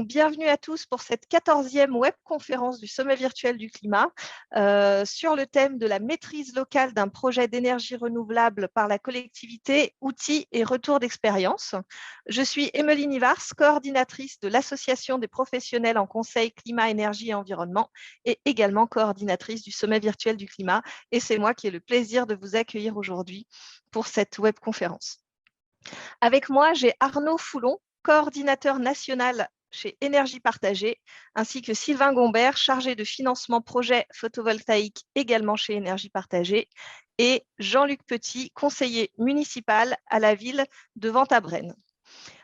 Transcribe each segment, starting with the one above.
Donc, bienvenue à tous pour cette 14e webconférence du Sommet virtuel du climat sur le thème de la maîtrise locale d'un projet d'énergie renouvelable par la collectivité, outils et retours d'expérience. Je suis Emeline Ivars, coordinatrice de l'Association des professionnels en conseil climat, énergie et environnement et également coordinatrice du Sommet virtuel du climat. Et c'est moi qui ai le plaisir de vous accueillir aujourd'hui pour cette webconférence. Avec moi, j'ai Arnaud Foulon, coordinateur national chez Énergie Partagée, ainsi que Sylvain Gombert, chargé de financement projet photovoltaïque également chez Énergie Partagée, et Jean-Luc Petit, conseiller municipal à la ville de Vente-à-Brenne.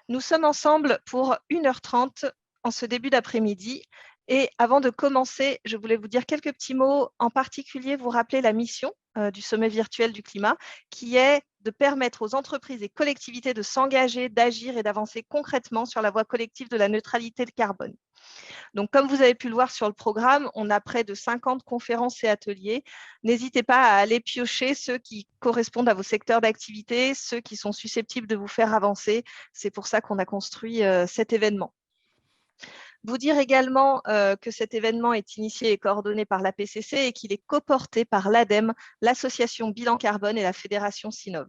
Nous sommes ensemble pour 1h30 en ce début d'après-midi. Et avant de commencer, je voulais vous dire quelques petits mots, en particulier vous rappeler la mission du sommet virtuel du climat, qui est de permettre aux entreprises et collectivités de s'engager, d'agir et d'avancer concrètement sur la voie collective de la neutralité de carbone. Donc, comme vous avez pu le voir sur le programme, on a près de 50 conférences et ateliers. N'hésitez pas à aller piocher ceux qui correspondent à vos secteurs d'activité, ceux qui sont susceptibles de vous faire avancer. C'est pour ça qu'on a construit cet événement. Vous dire également que cet événement est initié et coordonné par l'APCC et qu'il est coporté par l'ADEME, l'association Bilan Carbone et la fédération Sinov.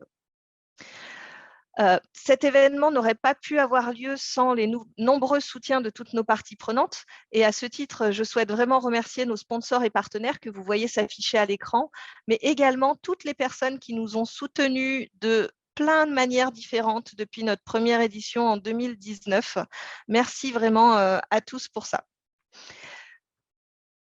Cet événement n'aurait pas pu avoir lieu sans les nombreux soutiens de toutes nos parties prenantes. Et à ce titre, je souhaite vraiment remercier nos sponsors et partenaires que vous voyez s'afficher à l'écran, mais également toutes les personnes qui nous ont soutenus de plein de manières différentes depuis notre première édition en 2019. Merci vraiment à tous pour ça.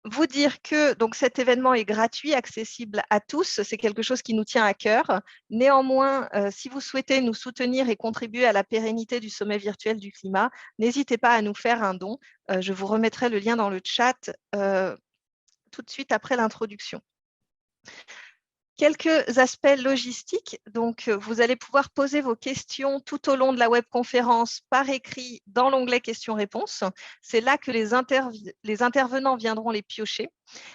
Vous dire que donc, cet événement est gratuit, accessible à tous. C'est quelque chose qui nous tient à cœur. Néanmoins, si vous souhaitez nous soutenir et contribuer à la pérennité du sommet virtuel du climat, n'hésitez pas à nous faire un don. Je vous remettrai le lien dans le chat tout de suite après l'introduction. Quelques aspects logistiques. Donc, vous allez pouvoir poser vos questions tout au long de la webconférence par écrit dans l'onglet questions-réponses. C'est là que les intervenants viendront les piocher.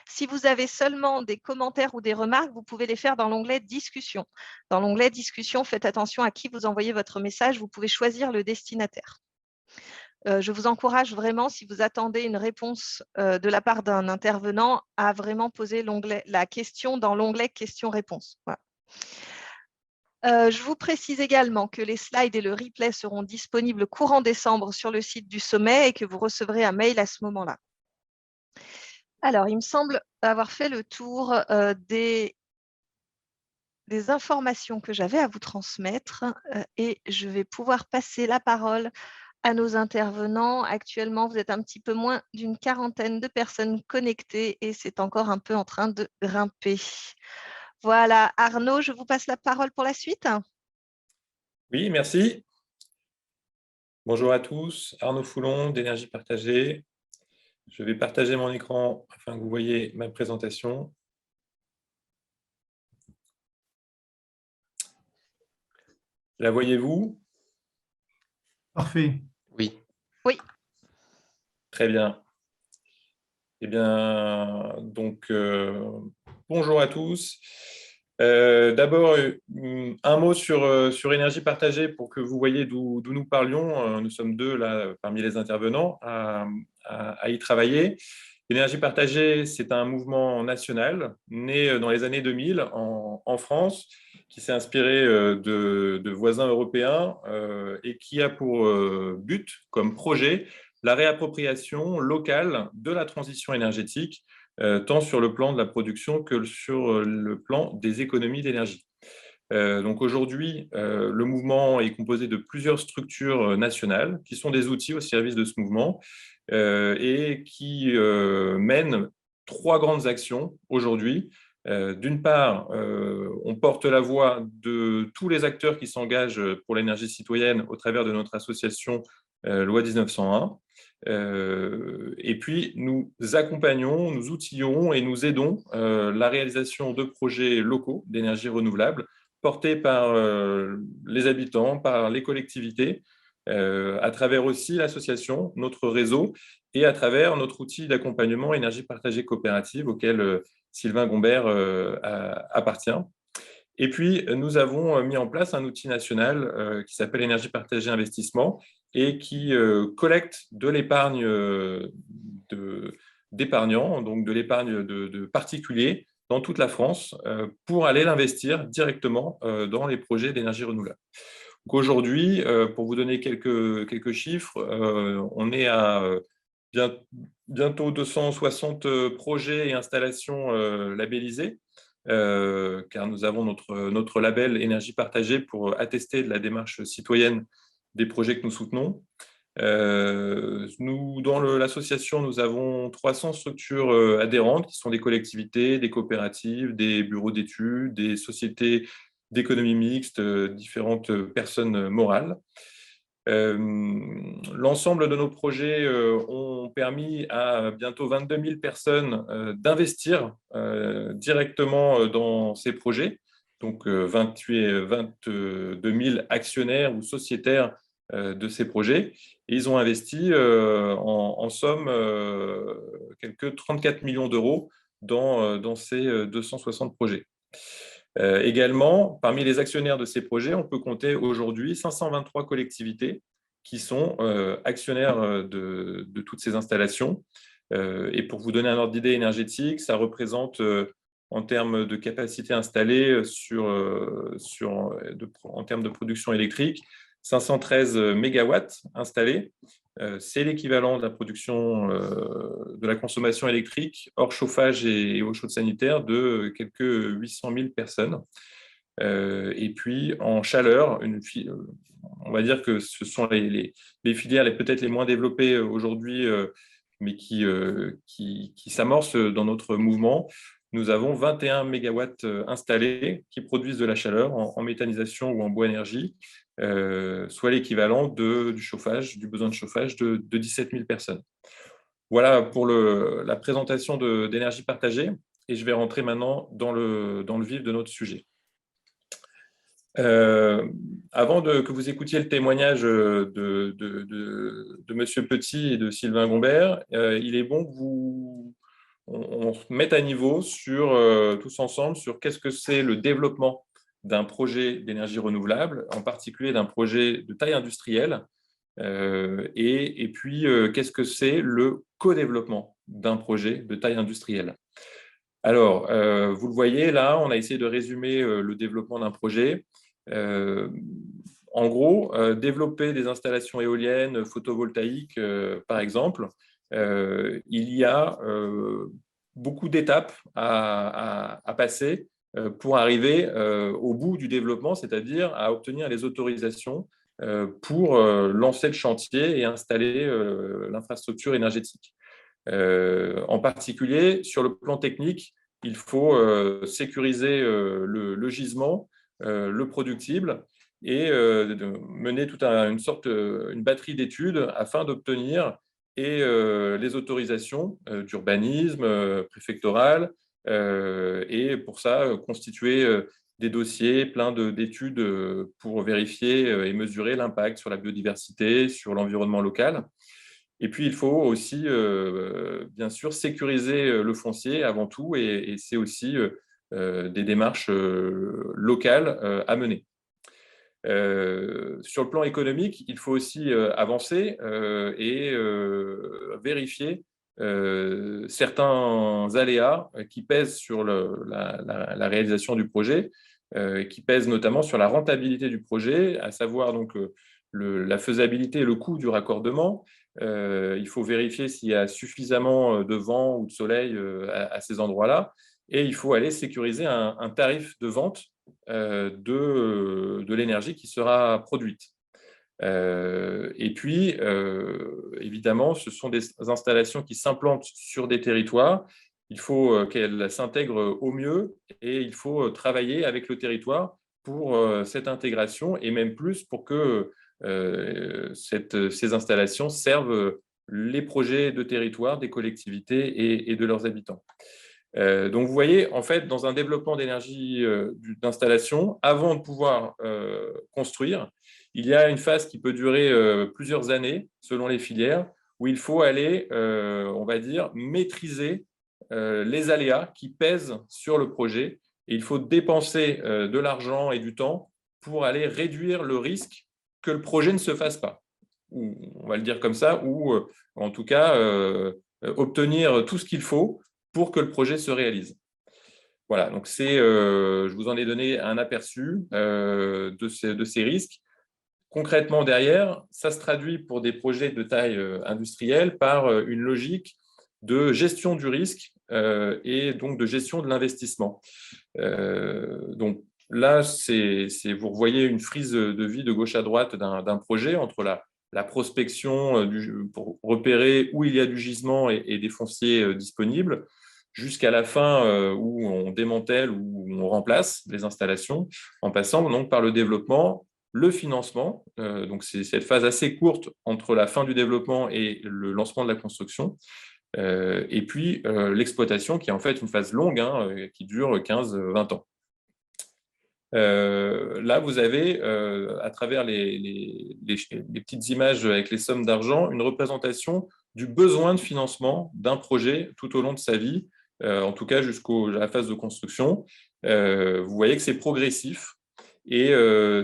Si vous avez seulement des commentaires ou des remarques, vous pouvez les faire dans l'onglet discussion. Dans l'onglet discussion, faites attention à qui vous envoyez votre message. Vous pouvez choisir le destinataire. Je vous encourage vraiment, si vous attendez une réponse de la part d'un intervenant, à vraiment poser la question dans l'onglet questions-réponses. Voilà. Je vous précise également que les slides et le replay seront disponibles courant décembre sur le site du sommet et que vous recevrez un mail à ce moment-là. Alors, il me semble avoir fait le tour des informations que j'avais à vous transmettre et je vais pouvoir passer la parole à nos intervenants. Actuellement, vous êtes un petit peu moins d'une quarantaine de personnes connectées et c'est encore un peu en train de grimper. Voilà, Arnaud, je vous passe la parole pour la suite. Oui, merci. Bonjour à tous, Arnaud Foulon d'Énergie Partagée. Je vais partager mon écran afin que vous voyez ma présentation. La voyez-vous? Parfait. Oui. Oui. Très bien. Eh bien, donc, bonjour à tous. D'abord, un mot sur Énergie Partagée pour que vous voyez d'où nous parlions. Nous sommes deux là parmi les intervenants à y travailler. Énergie Partagée, c'est un mouvement national né dans les années 2000 en France, qui s'est inspiré de voisins européens et qui a pour but, comme projet, la réappropriation locale de la transition énergétique, tant sur le plan de la production que sur le plan des économies d'énergie. Donc aujourd'hui, le mouvement est composé de plusieurs structures nationales qui sont des outils au service de ce mouvement et qui mènent trois grandes actions aujourd'hui. D'une part, on porte la voix de tous les acteurs qui s'engagent pour l'énergie citoyenne au travers de notre association Loi 1901. Et puis, nous accompagnons, nous outillons et nous aidons la réalisation de projets locaux d'énergie renouvelable portés par les habitants, par les collectivités, à travers aussi l'association, notre réseau, et à travers notre outil d'accompagnement énergie partagée coopérative auquel Sylvain Gombert appartient. Et puis, nous avons mis en place un outil national qui s'appelle Énergie partagée investissement et qui collecte de l'épargne d'épargnants, donc de l'épargne de particuliers dans toute la France pour aller l'investir directement dans les projets d'énergie renouvelable. Donc aujourd'hui, pour vous donner quelques chiffres, on est à bientôt 260 projets et installations labellisés, car nous avons notre label Énergie partagée pour attester de la démarche citoyenne des projets que nous soutenons. Nous, dans l'association, nous avons 300 structures adhérentes qui sont des collectivités, des coopératives, des bureaux d'études, des sociétés d'économie mixte, différentes personnes morales. L'ensemble de nos projets ont permis à bientôt 22 000 personnes d'investir directement dans ces projets, donc 22 000 actionnaires ou sociétaires de ces projets. Et ils ont investi en somme quelques 34 millions d'euros dans ces 260 projets. Également, parmi les actionnaires de ces projets, on peut compter aujourd'hui 523 collectivités qui sont actionnaires de toutes ces installations. Et pour vous donner un ordre d'idée énergétique, ça représente en termes de capacité installée en termes de production électrique, 513 mégawatts installés. C'est l'équivalent de la production de la consommation électrique hors chauffage et eau chaude sanitaire de quelques 800 000 personnes. Et puis en chaleur, on va dire que ce sont les filières peut-être les moins développées aujourd'hui, mais qui s'amorcent dans notre mouvement. Nous avons 21 mégawatts installés qui produisent de la chaleur en méthanisation ou en bois énergie, soit l'équivalent du chauffage, du besoin de chauffage de 17 000 personnes. Voilà pour la présentation d'énergie partagée, et je vais rentrer maintenant dans le vif de notre sujet. Avant que vous écoutiez le témoignage de M. Petit et de Sylvain Gombert, il est bon qu'on se mette à niveau tous ensemble sur qu'est-ce que c'est le développement d'un projet d'énergie renouvelable, en particulier d'un projet de taille industrielle, et puis qu'est-ce que c'est le co-développement d'un projet de taille industrielle. Alors, vous le voyez, là, on a essayé de résumer le développement d'un projet. En gros, développer des installations éoliennes, photovoltaïques, par exemple, il y a beaucoup d'étapes à passer pour arriver au bout du développement, c'est-à-dire à obtenir les autorisations pour lancer le chantier et installer l'infrastructure énergétique. En particulier, sur le plan technique, il faut sécuriser le gisement, le productible, et mener toute une batterie d'études afin d'obtenir les autorisations d'urbanisme préfectoral, et pour ça, constituer des dossiers pleins d'études pour vérifier et mesurer l'impact sur la biodiversité, sur l'environnement local. Et puis, il faut aussi, bien sûr, sécuriser le foncier avant tout, et c'est aussi des démarches locales à mener. Sur le plan économique, il faut aussi avancer et vérifier certains aléas qui pèsent sur la réalisation du projet, qui pèsent notamment sur la rentabilité du projet, à savoir donc la faisabilité et le coût du raccordement. Il faut vérifier s'il y a suffisamment de vent ou de soleil à ces endroits-là, et il faut aller sécuriser un tarif de vente de l'énergie qui sera produite. Et puis, évidemment, ce sont des installations qui s'implantent sur des territoires. Il faut qu'elles s'intègrent au mieux, et il faut travailler avec le territoire pour cette intégration, et même plus pour que ces installations servent les projets de territoire des collectivités et de leurs habitants. Donc, vous voyez, en fait, dans un développement d'énergie d'installation, avant de pouvoir construire, il y a une phase qui peut durer plusieurs années, selon les filières, où il faut aller, on va dire, maîtriser les aléas qui pèsent sur le projet. Et il faut dépenser de l'argent et du temps pour aller réduire le risque que le projet ne se fasse pas. on va le dire comme ça, ou en tout cas obtenir tout ce qu'il faut pour que le projet se réalise. Voilà, donc je vous en ai donné un aperçu de ces risques. Concrètement, derrière, ça se traduit pour des projets de taille industrielle par une logique de gestion du risque et donc de gestion de l'investissement. Donc là, vous voyez une frise de vie de gauche à droite d'un projet entre la prospection pour repérer où il y a du gisement et des fonciers disponibles, jusqu'à la fin où on démantèle ou on remplace les installations, en passant donc par le développement, le financement. Donc c'est cette phase assez courte entre la fin du développement et le lancement de la construction. Et puis l'exploitation, qui est en fait une phase longue, qui dure 15-20 ans. Là, vous avez, à travers les petites images avec les sommes d'argent, une représentation du besoin de financement d'un projet tout au long de sa vie, en tout cas jusqu'à la phase de construction. Vous voyez que c'est progressif et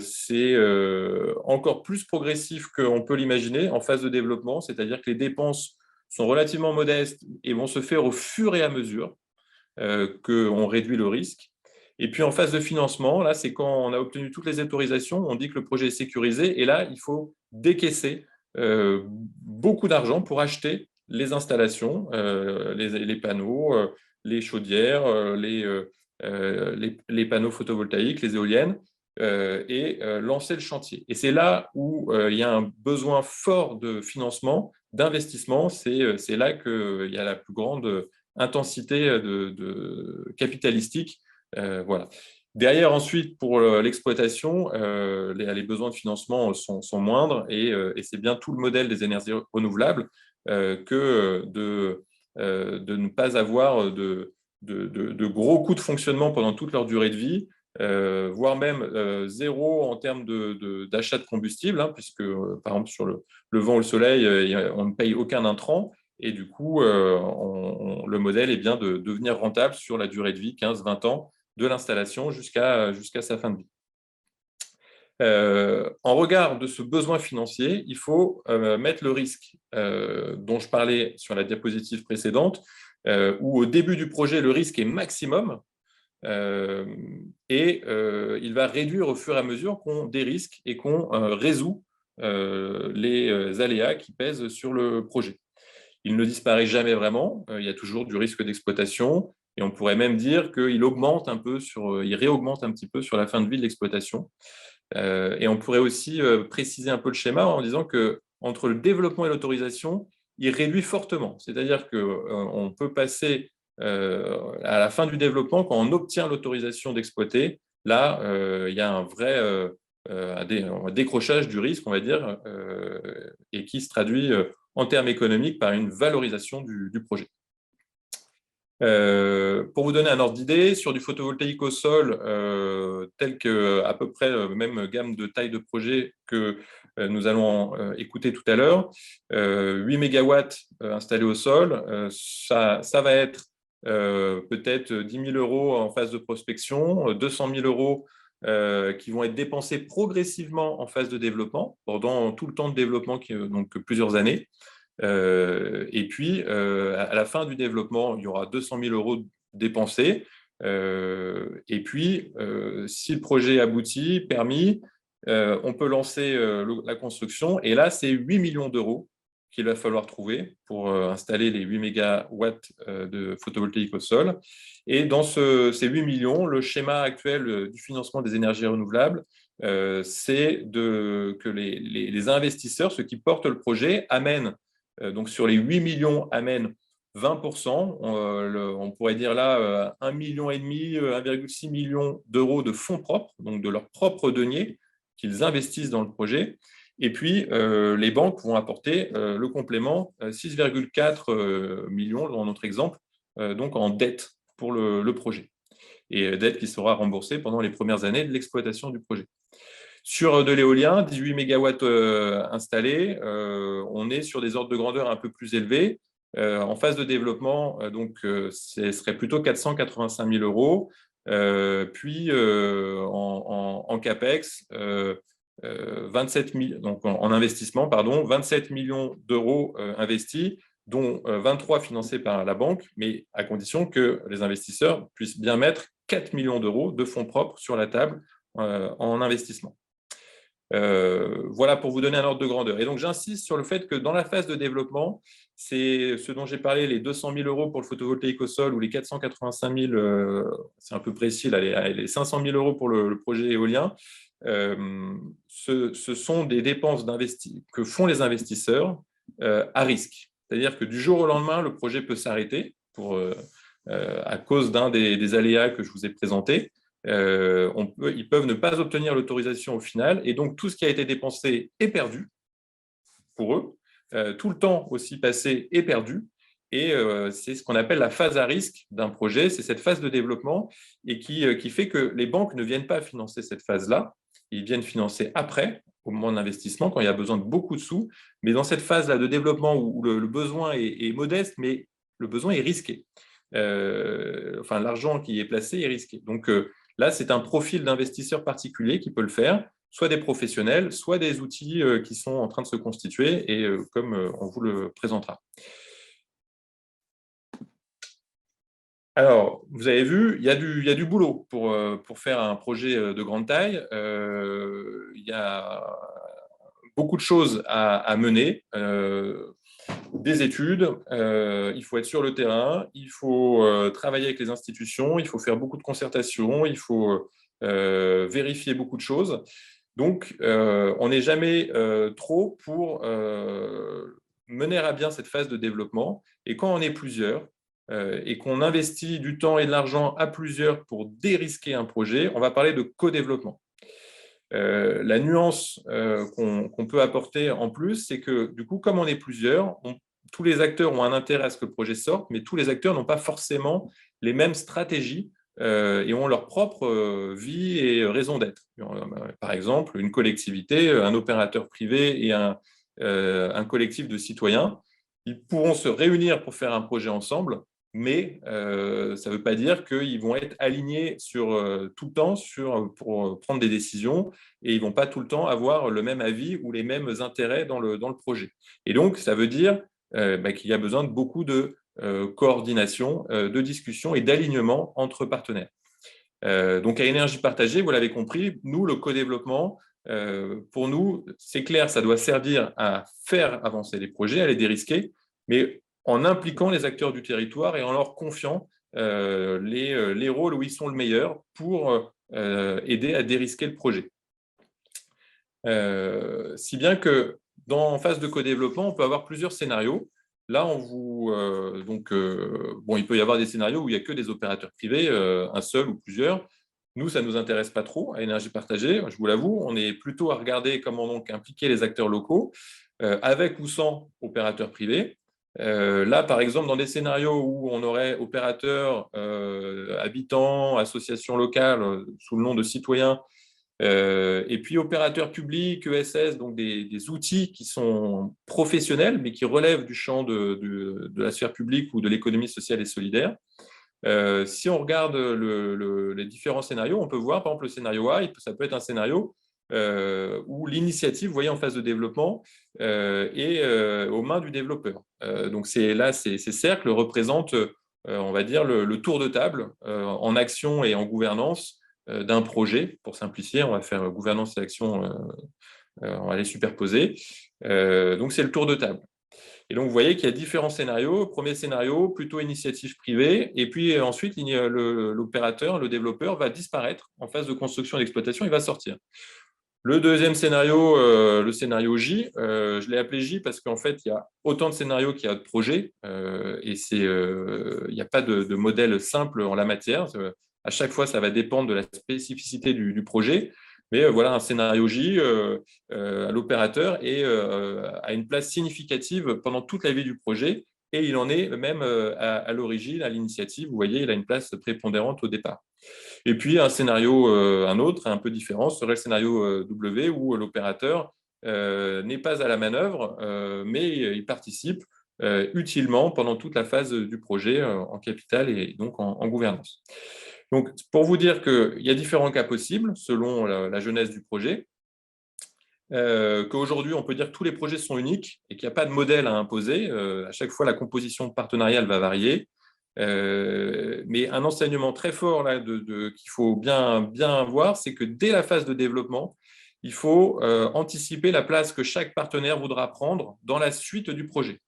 c'est encore plus progressif qu'on peut l'imaginer en phase de développement, c'est-à-dire que les dépenses sont relativement modestes et vont se faire au fur et à mesure qu'on réduit le risque. Et puis en phase de financement, là, c'est quand on a obtenu toutes les autorisations, on dit que le projet est sécurisé, et là, il faut décaisser beaucoup d'argent pour acheter les installations, les panneaux, les chaudières, les panneaux photovoltaïques, les éoliennes, et lancer le chantier. Et c'est là où il y a un besoin fort de financement, d'investissement, c'est là qu'il y a la plus grande intensité capitalistique. Voilà. Derrière, ensuite, pour l'exploitation, les besoins de financement sont moindres et c'est bien tout le modèle des énergies renouvelables que de ne pas avoir de gros coûts de fonctionnement pendant toute leur durée de vie, voire même zéro en termes d'achat de combustible, puisque, par exemple, sur le vent ou le soleil, on ne paye aucun intrant. Et du coup, le modèle est bien de devenir rentable sur la durée de vie, 15-20 ans, de l'installation jusqu'à sa fin de vie. En regard de ce besoin financier, il faut mettre le risque dont je parlais sur la diapositive précédente, où au début du projet, le risque est maximum, et il va réduire au fur et à mesure qu'on dérisque et qu'on résout les aléas qui pèsent sur le projet. Il ne disparaît jamais vraiment, il y a toujours du risque d'exploitation, et on pourrait même dire qu'il augmente un peu il réaugmente un petit peu sur la fin de vie de l'exploitation. Et on pourrait aussi préciser un peu le schéma en disant qu'entre le développement et l'autorisation, il réduit fortement. C'est-à-dire qu'on peut passer à la fin du développement, quand on obtient l'autorisation d'exploiter, là, il y a un vrai un décrochage du risque, on va dire, et qui se traduit en termes économiques par une valorisation du projet. Pour vous donner un ordre d'idée, sur du photovoltaïque au sol, tel qu'à peu près même gamme de taille de projet que nous allons écouter tout à l'heure, 8 MW installés au sol, ça va être peut-être 10 000 € en phase de prospection, 200 000 € qui vont être dépensés progressivement en phase de développement, pendant tout le temps de développement, donc plusieurs années. Et puis, à la fin du développement, il y aura 200 000 € dépensés. Et puis, si le projet aboutit, permis, on peut lancer la construction. Et là, c'est 8 millions d'euros qu'il va falloir trouver pour installer les 8 mégawatts de photovoltaïque au sol. Et dans ces 8 millions, le schéma actuel du financement des énergies renouvelables, c'est que les investisseurs, ceux qui portent le projet, amènent donc sur les 8 millions, amènent 20%. On pourrait dire là 1,5 million, 1,6 million d'euros de fonds propres, donc de leurs propres deniers qu'ils investissent dans le projet. Et puis, les banques vont apporter le complément, 6,4 millions dans notre exemple, donc en dette pour le projet. Et dette qui sera remboursée pendant les premières années de l'exploitation du projet. Sur de l'éolien, 18 MW installés, on est sur des ordres de grandeur un peu plus élevés. En phase de développement, donc, ce serait plutôt 485 000 €. Puis en CAPEX, 27 donc en investissement, pardon, 27 millions d'euros investis, dont 23 financés par la banque, mais à condition que les investisseurs puissent bien mettre 4 millions d'euros de fonds propres sur la table en investissement. Voilà pour vous donner un ordre de grandeur. Et donc, j'insiste sur le fait que dans la phase de développement, c'est ce dont j'ai parlé, les 200 000 euros pour le photovoltaïque au sol ou les 485 000, c'est un peu précis, là, les 500 000 euros pour le projet éolien, ce sont des dépenses que font les investisseurs à risque. C'est-à-dire que du jour au lendemain, le projet peut s'arrêter à cause d'un des aléas que je vous ai présentés. Ils peuvent ne pas obtenir l'autorisation au final, et donc tout ce qui a été dépensé est perdu pour eux. Tout le temps aussi passé est perdu, et c'est ce qu'on appelle la phase à risque d'un projet. C'est cette phase de développement et qui fait que les banques ne viennent pas financer cette phase-là, ils viennent financer après, au moment de l'investissement, quand il y a besoin de beaucoup de sous. Mais dans cette phase-là de développement où le besoin est modeste, mais le besoin est risqué. Enfin, l'argent qui est placé est risqué. Donc là, c'est un profil d'investisseur particulier qui peut le faire, soit des professionnels, soit des outils qui sont en train de se constituer, et comme on vous le présentera. Alors, vous avez vu, il y a du boulot pour faire un projet de grande taille. Il y a beaucoup de choses à mener, des études, il faut être sur le terrain, il faut travailler avec les institutions, il faut faire beaucoup de concertations, il faut vérifier beaucoup de choses. Donc, on n'est jamais trop pour mener à bien cette phase de développement. Et quand on est plusieurs, et qu'on investit du temps et de l'argent à plusieurs pour dérisquer un projet, on va parler de co-développement. La nuance qu'on peut apporter en plus, c'est que du coup, comme on est plusieurs, tous les acteurs ont un intérêt à ce que le projet sorte, mais tous les acteurs n'ont pas forcément les mêmes stratégies et ont leur propre vie et raison d'être. Par exemple, une collectivité, un opérateur privé et un collectif de citoyens, ils pourront se réunir pour faire un projet ensemble, mais ça ne veut pas dire qu'ils vont être alignés tout le temps pour prendre des décisions, et ils ne vont pas tout le temps avoir le même avis ou les mêmes intérêts dans le projet. Et donc, ça veut dire qu'il y a besoin de beaucoup de coordination, de discussion et d'alignement entre partenaires. Donc, à énergie partagée, vous l'avez compris, nous, le co-développement, pour nous, c'est clair, ça doit servir à faire avancer les projets, à les dérisquer, mais en impliquant les acteurs du territoire et en leur confiant les rôles où ils sont le meilleur pour aider à dérisquer le projet. Si bien que en phase de co-développement, on peut avoir plusieurs scénarios. Là, il peut y avoir des scénarios où il n'y a que des opérateurs privés, un seul ou plusieurs. Nous, ça ne nous intéresse pas trop à énergie partagée, je vous l'avoue. On est plutôt à regarder comment donc impliquer les acteurs locaux, avec ou sans opérateurs privés. Là, par exemple, dans des scénarios où on aurait opérateurs, habitants, associations locales, sous le nom de citoyens, et puis opérateurs publics, ESS, donc des outils qui sont professionnels, mais qui relèvent du champ de la sphère publique ou de l'économie sociale et solidaire. Si on regarde les différents scénarios, on peut voir, par exemple, le scénario A, ça peut être un scénario où l'initiative, vous voyez, en phase de développement, est aux mains du développeur. Donc ces cercles représentent, on va dire, le tour de table en action et en gouvernance d'un projet. Pour simplifier, on va faire gouvernance et action, on va les superposer. Donc c'est le tour de table. Et donc, vous voyez qu'il y a différents scénarios. Premier scénario, plutôt initiative privée. Et puis ensuite, l'opérateur, le développeur va disparaître en phase de construction et d'exploitation, il va sortir. Le deuxième scénario, le scénario J, je l'ai appelé J parce qu'en fait, il y a autant de scénarios qu'il y a de projets, et il n'y a pas de modèle simple en la matière. À chaque fois, ça va dépendre de la spécificité du projet. Mais voilà, un scénario J à l'opérateur et a une place significative pendant toute la vie du projet, et il en est même à l'origine, à l'initiative. Vous voyez, il a une place prépondérante au départ. Et puis un scénario, un autre, un peu différent, serait le scénario W, où l'opérateur n'est pas à la manœuvre, mais il participe utilement pendant toute la phase du projet en capital et donc en gouvernance. Donc, pour vous dire qu'il y a différents cas possibles selon la jeunesse du projet. qu'aujourd'hui, on peut dire que tous les projets sont uniques et qu'il n'y a pas de modèle à imposer. À chaque fois, la composition partenariale va varier. Mais un enseignement très fort là, qu'il faut bien voir, c'est que dès la phase de développement, il faut anticiper la place que chaque partenaire voudra prendre dans la suite du projet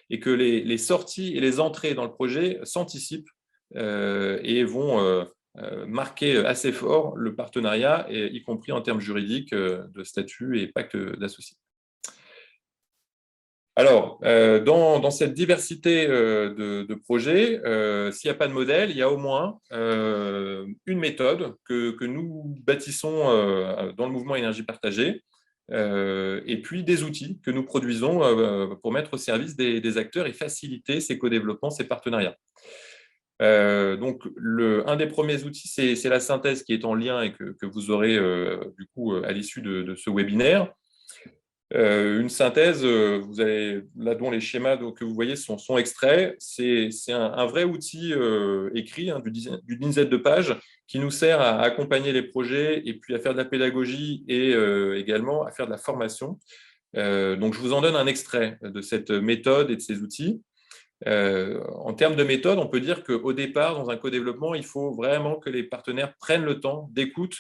et que les sorties et les entrées dans le projet s'anticipent et vont marquer assez fort le partenariat, y compris en termes juridiques de statut et pacte d'associés. Alors, dans cette diversité de projets, s'il n'y a pas de modèle, il y a au moins une méthode que nous bâtissons dans le mouvement énergie partagée, et puis des outils que nous produisons pour mettre au service des acteurs et faciliter ces co-développements, ces partenariats. Donc, un des premiers outils, c'est la synthèse qui est en lien et que vous aurez du coup à l'issue de ce webinaire. Une synthèse, vous avez là dont les schémas que vous voyez sont extraits. C'est un vrai outil écrit d'une dizaine de pages qui nous sert à accompagner les projets et puis à faire de la pédagogie et également à faire de la formation. Donc, je vous en donne un extrait de cette méthode et de ces outils. En termes de méthode, on peut dire qu'au départ, dans un co-développement, il faut vraiment que les partenaires prennent le temps d'écoute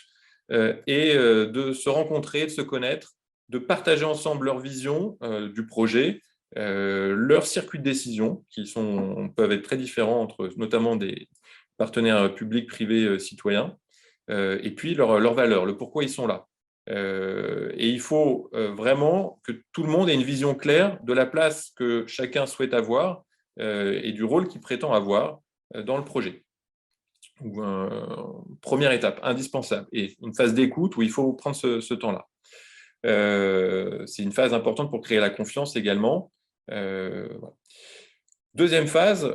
et de se rencontrer, de se connaître, de partager ensemble leur vision du projet, leurs circuits de décision, qui peuvent être très différents entre notamment des partenaires publics, privés, citoyens, et puis leurs valeurs, le pourquoi ils sont là. Et il faut vraiment que tout le monde ait une vision claire de la place que chacun souhaite avoir et du rôle qu'il prétend avoir dans le projet. Première étape, indispensable, et une phase d'écoute où il faut prendre ce temps-là. C'est une phase importante pour créer la confiance également. Voilà. Deuxième phase,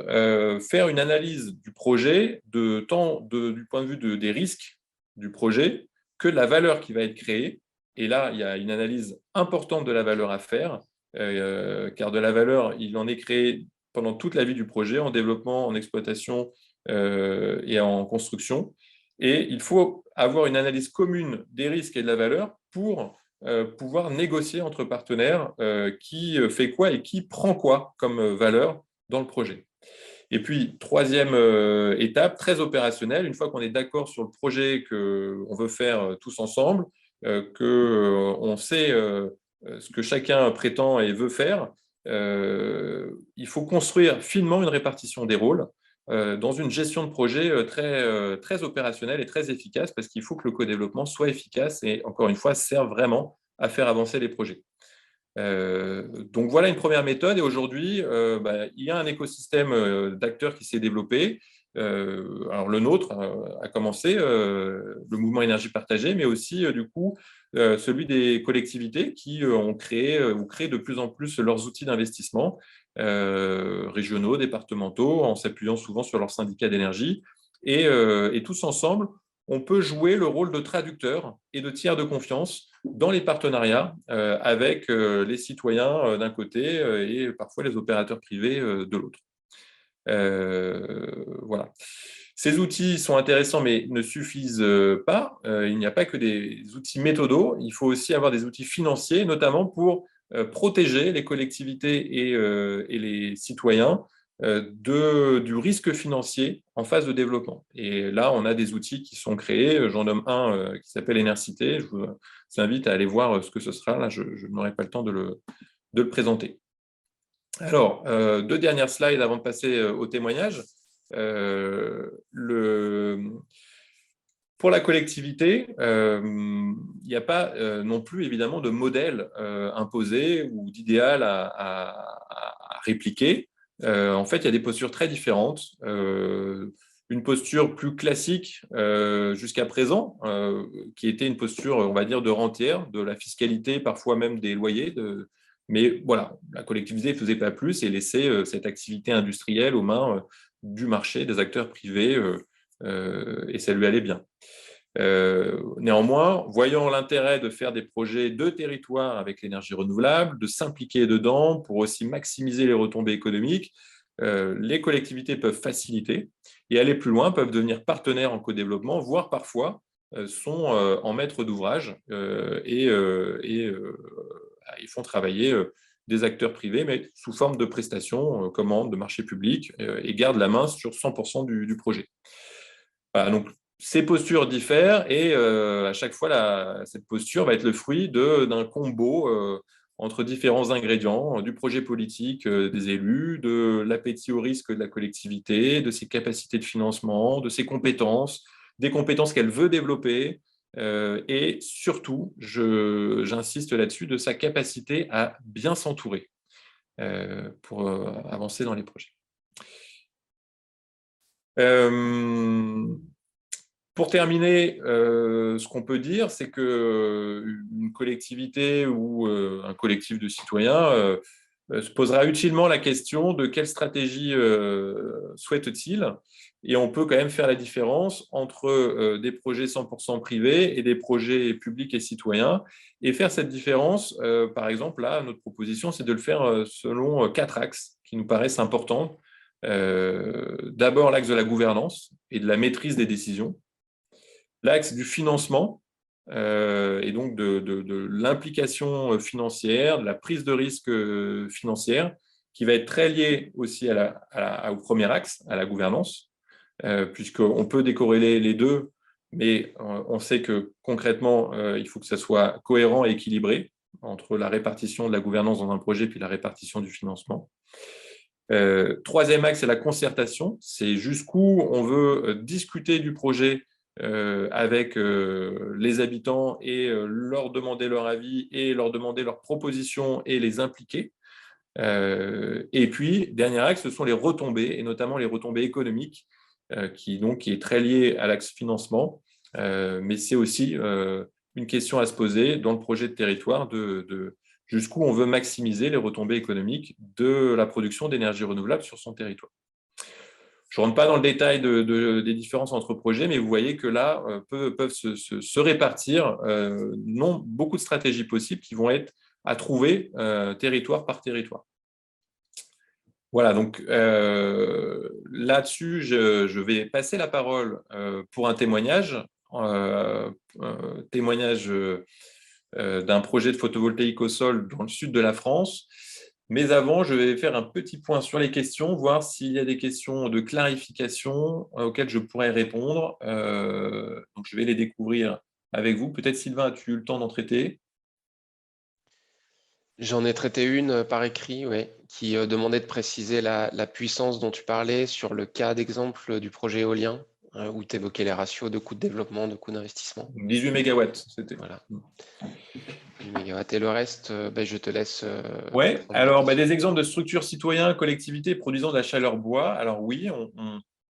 faire une analyse du projet, tant du point de vue des risques du projet que de la valeur qui va être créée. Et là, il y a une analyse importante de la valeur à faire, car de la valeur, il en est créé pendant toute la vie du projet, en développement, en exploitation et en construction. Et il faut avoir une analyse commune des risques et de la valeur pour pouvoir négocier entre partenaires qui fait quoi et qui prend quoi comme valeur dans le projet. Et puis, troisième étape, très opérationnelle, une fois qu'on est d'accord sur le projet qu'on veut faire tous ensemble, qu'on sait ce que chacun prétend et veut faire, il faut construire finement une répartition des rôles dans une gestion de projet très opérationnelle et très efficace, parce qu'il faut que le co-développement soit efficace et, encore une fois, serve vraiment à faire avancer les projets. Donc, voilà une première méthode. Et aujourd'hui, il y a un écosystème d'acteurs qui s'est développé. Alors, le nôtre a commencé, le mouvement énergie partagée, mais aussi, du coup, celui des collectivités qui ont créé ou créent de plus en plus leurs outils d'investissement régionaux, départementaux, en s'appuyant souvent sur leurs syndicats d'énergie. Et tous ensemble, on peut jouer le rôle de traducteur et de tiers de confiance dans les partenariats avec les citoyens d'un côté et parfois les opérateurs privés de l'autre. Voilà. Ces outils sont intéressants, mais ne suffisent pas. Il n'y a pas que des outils méthodaux. Il faut aussi avoir des outils financiers, notamment pour protéger les collectivités et les citoyens du risque financier en phase de développement. Et là, on a des outils qui sont créés. J'en nomme un qui s'appelle Enercité. Je vous invite à aller voir ce que ce sera. Là, je n'aurai pas le temps de le présenter. Alors, deux dernières slides avant de passer au témoignage. Pour la collectivité, il n'y a pas non plus évidemment de modèle imposé ou d'idéal à répliquer. En fait, il y a des postures très différentes. Une posture plus classique jusqu'à présent, qui était une posture, on va dire, de rentière, de la fiscalité, parfois même des loyers. Mais voilà, la collectivité ne faisait pas plus et laissait cette activité industrielle aux mains du marché, des acteurs privés, et ça lui allait bien. Néanmoins, voyant l'intérêt de faire des projets de territoire avec l'énergie renouvelable, de s'impliquer dedans pour aussi maximiser les retombées économiques, les collectivités peuvent faciliter et aller plus loin, peuvent devenir partenaires en co-développement, voire parfois sont en maître d'ouvrage et ils font travailler des acteurs privés, mais sous forme de prestations, commandes, de marché public, et gardent la main sur 100% du projet. Voilà, donc, ces postures diffèrent et à chaque fois, cette posture va être le fruit d'un combo entre différents ingrédients du projet politique des élus, de l'appétit au risque de la collectivité, de ses capacités de financement, de ses compétences, des compétences qu'elle veut développer et surtout, j'insiste là-dessus, de sa capacité à bien s'entourer pour avancer dans les projets. Pour terminer, ce qu'on peut dire, c'est qu'une collectivité ou un collectif de citoyens se posera utilement la question de quelle stratégie souhaite-t-il. Et on peut quand même faire la différence entre des projets 100% privés et des projets publics et citoyens. Et faire cette différence, par exemple, là, notre proposition, c'est de le faire selon 4 axes qui nous paraissent importants. D'abord, l'axe de la gouvernance et de la maîtrise des décisions. L'axe du financement et donc de l'implication financière, de la prise de risque financière, qui va être très lié aussi au premier axe, à la gouvernance, puisqu'on peut décorréler les deux, mais on sait que concrètement, il faut que ça soit cohérent et équilibré entre la répartition de la gouvernance dans un projet puis la répartition du financement. Troisième axe, c'est la concertation. C'est jusqu'où on veut discuter du projet avec les habitants et leur demander leur avis et leur demander leurs propositions et les impliquer. Et puis, dernier axe, ce sont les retombées, et notamment les retombées économiques, qui est très lié à l'axe financement, mais c'est aussi une question à se poser dans le projet de territoire de jusqu'où on veut maximiser les retombées économiques de la production d'énergie renouvelable sur son territoire. Je ne rentre pas dans le détail des différences entre projets, mais vous voyez que là, peuvent se répartir beaucoup de stratégies possibles qui vont être à trouver territoire par territoire. Voilà, donc là-dessus, je vais passer la parole pour un témoignage. Témoignage d'un projet de photovoltaïque au sol dans le sud de la France. Mais avant, je vais faire un petit point sur les questions, voir s'il y a des questions de clarification auxquelles je pourrais répondre. Donc, je vais les découvrir avec vous. Peut-être, Sylvain, as-tu eu le temps d'en traiter? J'en ai traité une par écrit, oui, qui demandait de préciser la puissance dont tu parlais sur le cas d'exemple du projet éolien, où tu évoquais les ratios de coûts de développement, de coûts d'investissement. 18 MW, c'était. Voilà. 18 MW. Et le reste, je te laisse. Oui, alors des exemples de structures citoyens, collectivités produisant de la chaleur bois. Alors oui,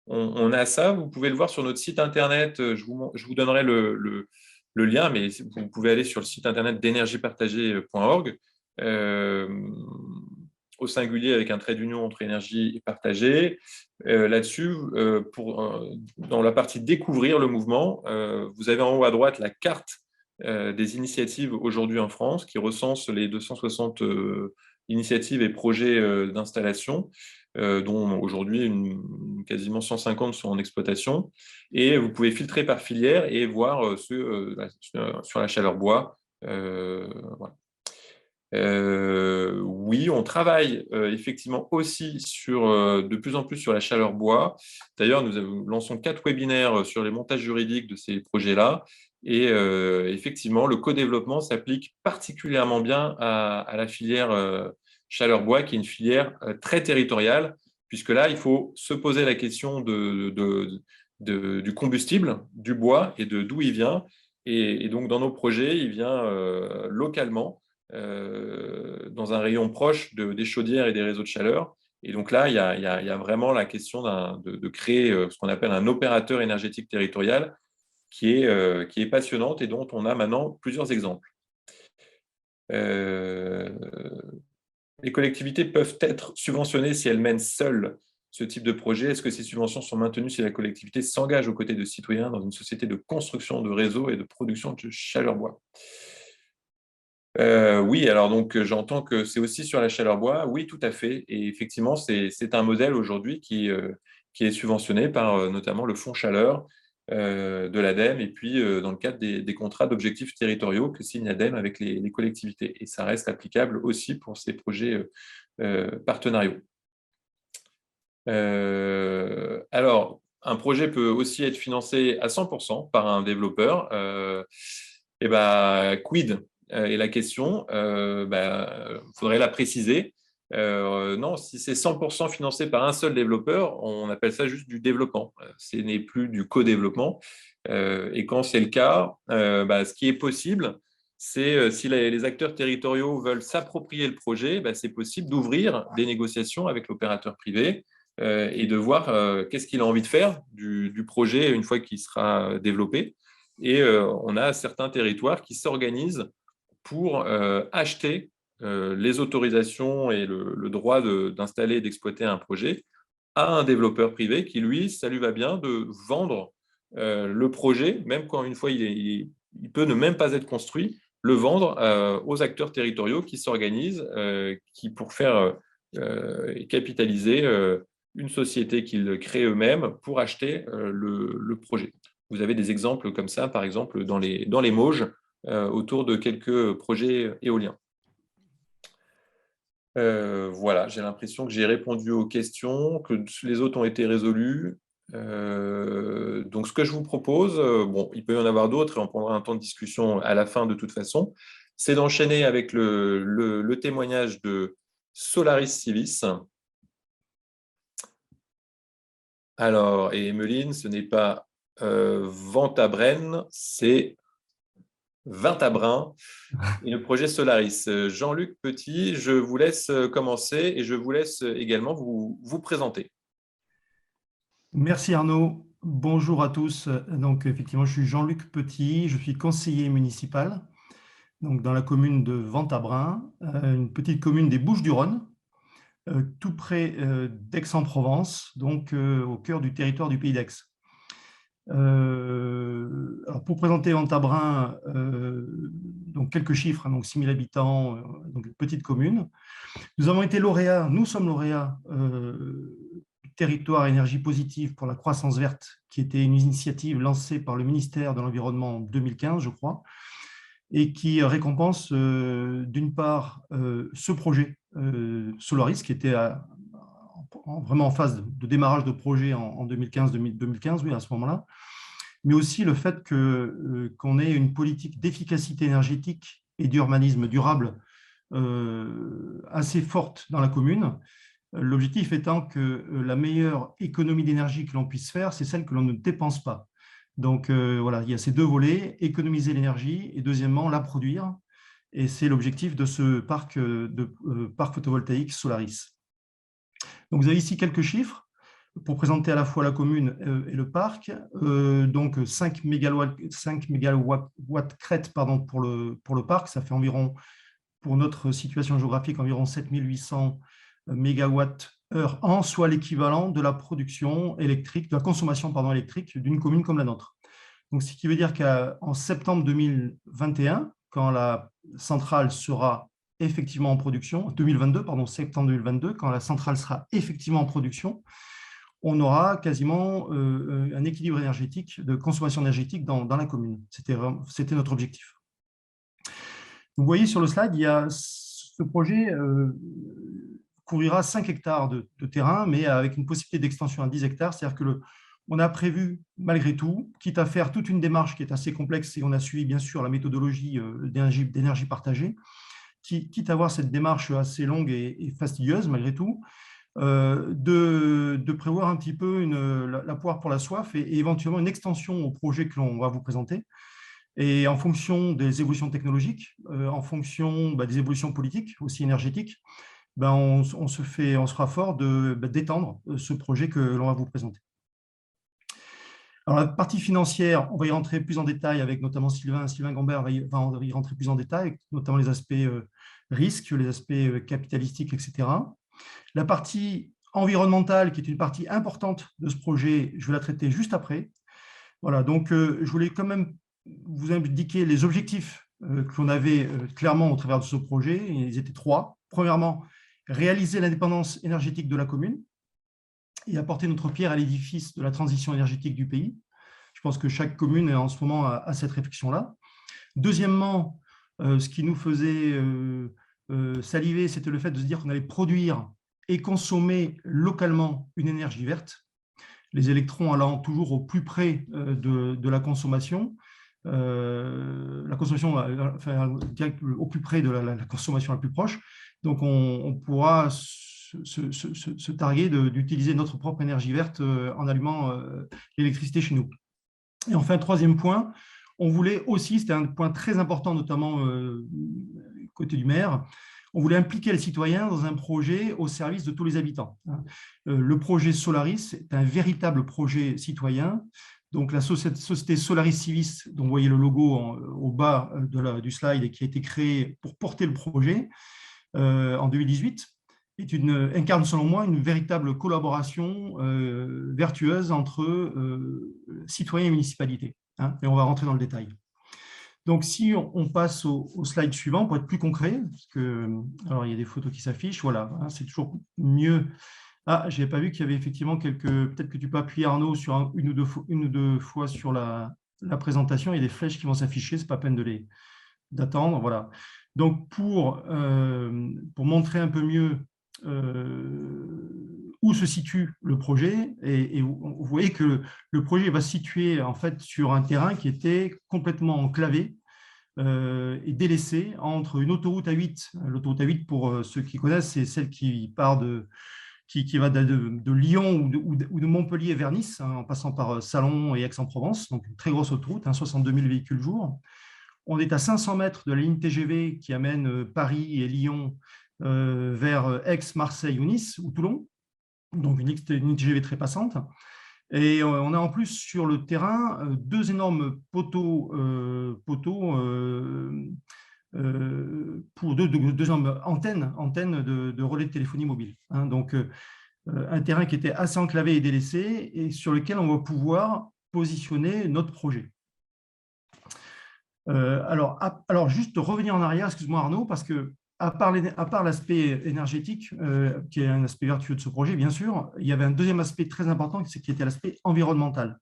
on a ça. Vous pouvez le voir sur notre site internet. Je vous donnerai le lien, mais vous pouvez aller sur le site internet d'énergiepartagée.org. Au singulier avec un trait d'union entre énergie et partagée. Là-dessus, dans la partie découvrir le mouvement, vous avez en haut à droite la carte des initiatives aujourd'hui en France qui recense les 260 initiatives et projets d'installation, dont aujourd'hui quasiment 150 sont en exploitation. Et vous pouvez filtrer par filière et voir ceux sur la chaleur bois. Voilà. Oui, on travaille effectivement aussi de plus en plus sur la chaleur bois. D'ailleurs, nous lançons 4 webinaires sur les montages juridiques de ces projets-là. Et effectivement, le co-développement s'applique particulièrement bien à la filière chaleur bois, qui est une filière très territoriale, puisque là, il faut se poser la question du combustible, du bois et de d'où il vient. Et donc, dans nos projets, il vient localement. Dans un rayon proche des chaudières et des réseaux de chaleur. Et donc là, il y a vraiment la question de créer ce qu'on appelle un opérateur énergétique territorial qui est passionnante et dont on a maintenant plusieurs exemples. Les collectivités peuvent être subventionnées si elles mènent seules ce type de projet. Est-ce que ces subventions sont maintenues si la collectivité s'engage aux côtés de citoyens dans une société de construction de réseaux et de production de chaleur bois? Oui, alors donc j'entends que c'est aussi sur la chaleur bois. Oui, tout à fait. Et effectivement, c'est un modèle aujourd'hui qui est subventionné par notamment le Fonds Chaleur de l'ADEME, et puis dans le cadre des contrats d'objectifs territoriaux que signe l'ADEME avec les collectivités. Et ça reste applicable aussi pour ces projets partenariaux. Alors, un projet peut aussi être financé à 100% par un développeur. Et quid est la question. Faudrait la préciser. Non, si c'est 100% financé par un seul développeur, on appelle ça juste du développement. Ce n'est plus du co-développement. Et quand c'est le cas, ce qui est possible, c'est si les acteurs territoriaux veulent s'approprier le projet, c'est possible d'ouvrir des négociations avec l'opérateur privé et de voir qu'est-ce qu'il a envie de faire du projet une fois qu'il sera développé. Et on a certains territoires qui s'organisent pour acheter les autorisations et le droit d'installer et d'exploiter un projet à un développeur privé qui, lui, ça lui va bien de vendre le projet, même quand une fois il peut ne même pas être construit, le vendre aux acteurs territoriaux qui s'organisent pour faire capitaliser une société qu'ils créent eux-mêmes pour acheter le projet. Vous avez des exemples comme ça, par exemple, dans les Mauges, autour de quelques projets éoliens. Voilà, j'ai l'impression que j'ai répondu aux questions, que les autres ont été résolues. Donc, ce que je vous propose, bon, il peut y en avoir d'autres et on prendra un temps de discussion à la fin de toute façon, c'est d'enchaîner avec le témoignage de Solaris Civis. Alors, et Emeline, ce n'est pas Ventabren, c'est Vintabrin et le projet Solaris. Jean-Luc Petit, je vous laisse commencer et je vous laisse également vous présenter. Merci Arnaud. Bonjour à tous. Donc, effectivement, je suis Jean-Luc Petit, je suis conseiller municipal donc, dans la commune de Ventabrin, une petite commune des Bouches-du-Rhône, tout près d'Aix-en-Provence, donc au cœur du territoire du pays d'Aix. Alors pour présenter Ventabrin, donc quelques chiffres, donc 6 000 habitants, donc une petite commune. Nous avons été lauréats, nous sommes lauréats territoire énergie positive pour la croissance verte, qui était une initiative lancée par le ministère de l'Environnement en 2015, je crois, et qui récompense d'une part ce projet Solaris, qui était vraiment en phase de démarrage de projet en 2015, oui, à ce moment-là, mais aussi le fait qu'on ait une politique d'efficacité énergétique et d'urbanisme durable assez forte dans la commune. L'objectif étant que la meilleure économie d'énergie que l'on puisse faire, c'est celle que l'on ne dépense pas. Donc voilà, il y a ces deux volets, économiser l'énergie et deuxièmement la produire. Et c'est l'objectif de ce parc photovoltaïque Solaris. Donc vous avez ici quelques chiffres pour présenter à la fois la commune et le parc. Donc 5 mégawatts crête pour le parc, ça fait environ, pour notre situation géographique, environ 7800 mégawatts-heure an, soit l'équivalent de la production électrique, de la consommation électrique d'une commune comme la nôtre. Donc, ce qui veut dire qu'en septembre 2021, quand la centrale sera effectivement en production, septembre 2022, quand la centrale sera effectivement en production, on aura quasiment un équilibre énergétique, de consommation énergétique dans la commune. C'était notre objectif. Vous voyez sur le slide, il y a ce projet couvrira 5 hectares de terrain, mais avec une possibilité d'extension à 10 hectares. C'est-à-dire qu'on a prévu, malgré tout, quitte à faire toute une démarche qui est assez complexe, et on a suivi bien sûr la méthodologie d'énergie partagée, quitte à avoir cette démarche assez longue et fastidieuse, malgré tout, de prévoir un petit peu la poire pour la soif et éventuellement une extension au projet que l'on va vous présenter. Et en fonction des évolutions technologiques, en fonction des évolutions politiques, aussi énergétiques, on sera fort d'étendre ce projet que l'on va vous présenter. Alors, la partie financière, on va y rentrer plus en détail avec notamment Sylvain Gambert va y rentrer plus en détail, avec notamment les aspects risques, les aspects capitalistiques, etc. La partie environnementale, qui est une partie importante de ce projet, je vais la traiter juste après. Voilà, donc je voulais quand même vous indiquer les objectifs que l'on avait clairement au travers de ce projet. Ils étaient 3. Premièrement, réaliser l'indépendance énergétique de la commune et apporter notre pierre à l'édifice de la transition énergétique du pays. Je pense que chaque commune est en ce moment à cette réflexion-là. Deuxièmement, ce qui nous faisait saliver, c'était le fait de se dire qu'on allait produire et consommer localement une énergie verte, les électrons allant toujours au plus près de la consommation, au plus près de la consommation la plus proche. Donc, on pourra se targuer d'utiliser notre propre énergie verte en allumant l'électricité chez nous. Et enfin, troisième point, on voulait aussi, c'était un point très important, notamment côté du maire, on voulait impliquer les citoyens dans un projet au service de tous les habitants. Le projet Solaris est un véritable projet citoyen. Donc, la société Solaris Civis, dont vous voyez le logo au bas du slide et qui a été créée pour porter le projet en 2018, incarne selon moi une véritable collaboration vertueuse entre citoyens et municipalités. Et on va rentrer dans le détail. Donc, si on passe au slide suivant pour être plus concret, parce que, alors il y a des photos qui s'affichent, voilà, c'est toujours mieux. Ah, je n'avais pas vu qu'il y avait effectivement peut-être que tu peux appuyer Arnaud sur une ou deux fois sur la présentation, il y a des flèches qui vont s'afficher, ce n'est pas peine d'attendre, voilà. Donc, pour montrer un peu mieux où se situe le projet, et vous voyez que le projet va se situer en fait sur un terrain qui était complètement enclavé et délaissé entre une autoroute A8. L'autoroute A8, pour ceux qui connaissent, c'est celle qui part qui va de Lyon ou de Montpellier vers Nice, en passant par Salon et Aix-en-Provence, donc une très grosse autoroute, 62 000 véhicules jour. On est à 500 mètres de la ligne TGV qui amène Paris et Lyon vers Aix, Marseille ou Nice ou Toulon, donc une ligne TGV très passante. Et on a en plus sur le terrain deux énormes poteaux pour deux antennes de relais de téléphonie mobile. Donc, un terrain qui était assez enclavé et délaissé et sur lequel on va pouvoir positionner notre projet. Alors, juste revenir en arrière, excuse-moi Arnaud, parce que à part l'aspect énergétique, qui est un aspect vertueux de ce projet, bien sûr, il y avait un deuxième aspect très important qui était l'aspect environnemental.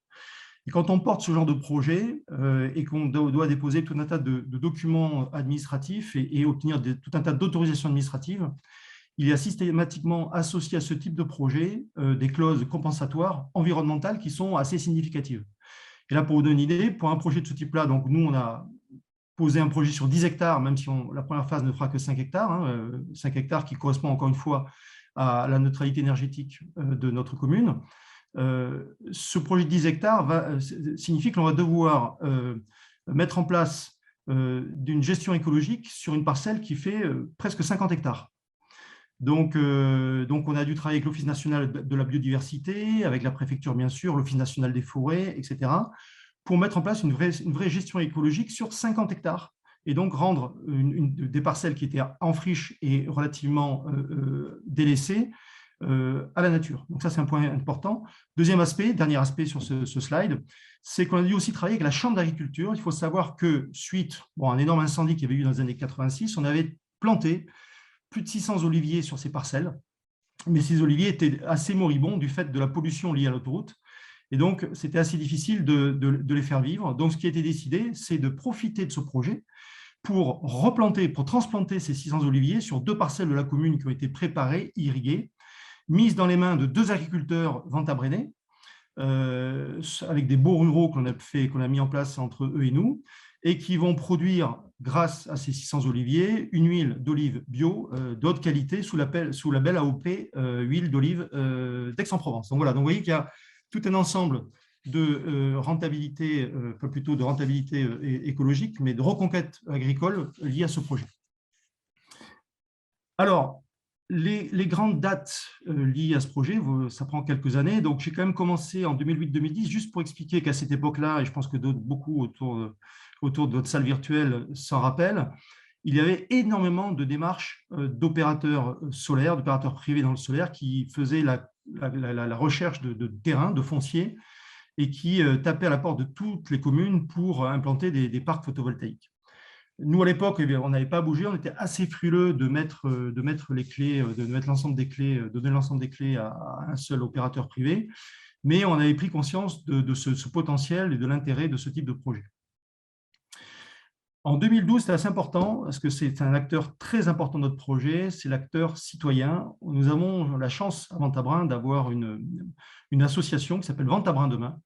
Et quand on porte ce genre de projet et qu'on doit déposer tout un tas de documents administratifs et obtenir tout un tas d'autorisations administratives, il y a systématiquement associé à ce type de projet des clauses compensatoires environnementales qui sont assez significatives. Et là, pour vous donner une idée, pour un projet de ce type-là, donc nous, on a posé un projet sur 10 hectares, même si la première phase ne fera que 5 hectares, 5 hectares qui correspond encore une fois à la neutralité énergétique de notre commune. Ce projet de 10 hectares signifie que l'on va devoir mettre en place d'une gestion écologique sur une parcelle qui fait presque 50 hectares. Donc, on a dû travailler avec l'Office national de la biodiversité, avec la préfecture bien sûr, l'Office national des forêts, etc., pour mettre en place une vraie gestion écologique sur 50 hectares et donc rendre des parcelles qui étaient en friche et relativement délaissées à la nature. Donc ça, c'est un point important. Deuxième aspect, dernier aspect sur ce slide, c'est qu'on a dû aussi travailler avec la Chambre d'agriculture. Il faut savoir que suite à un énorme incendie qu'il y avait eu dans les années 86, on avait planté plus de 600 oliviers sur ces parcelles, mais ces oliviers étaient assez moribonds du fait de la pollution liée à l'autoroute. Et donc, c'était assez difficile de les faire vivre. Donc, ce qui a été décidé, c'est de profiter de ce projet pour transplanter ces 600 oliviers sur 2 parcelles de la commune qui ont été préparées, irriguées, mises dans les mains de 2 agriculteurs ventabrénais, avec des baux ruraux qu'on a mis en place entre eux et nous, et qui vont produire, grâce à ces 600 oliviers, une huile d'olive bio de haute qualité sous label AOP, huile d'olive d'Aix-en-Provence. Donc voilà, donc vous voyez qu'il y a tout un ensemble de rentabilité, pas plutôt de rentabilité écologique, mais de reconquête agricole liée à ce projet. Alors, les grandes dates liées à ce projet, ça prend quelques années. Donc, j'ai quand même commencé en 2008-2010, juste pour expliquer qu'à cette époque-là, et je pense que beaucoup autour de votre salle virtuelle s'en rappellent, il y avait énormément de démarches d'opérateurs solaires, d'opérateurs privés dans le solaire qui faisaient la recherche de terrain, de foncier, et qui tapaient à la porte de toutes les communes pour implanter des parcs photovoltaïques. Nous, à l'époque, on n'avait pas bougé, on était assez frileux de mettre les clés, de mettre l'ensemble des clés, donner l'ensemble des clés à un seul opérateur privé. mais on avait pris conscience de ce potentiel et de l'intérêt de ce type de projet. En 2012, c'est assez important parce que c'est un acteur très important de notre projet, c'est l'acteur citoyen. Nous avons la chance à Ventabren d'avoir une association qui s'appelle Ventabren Demain,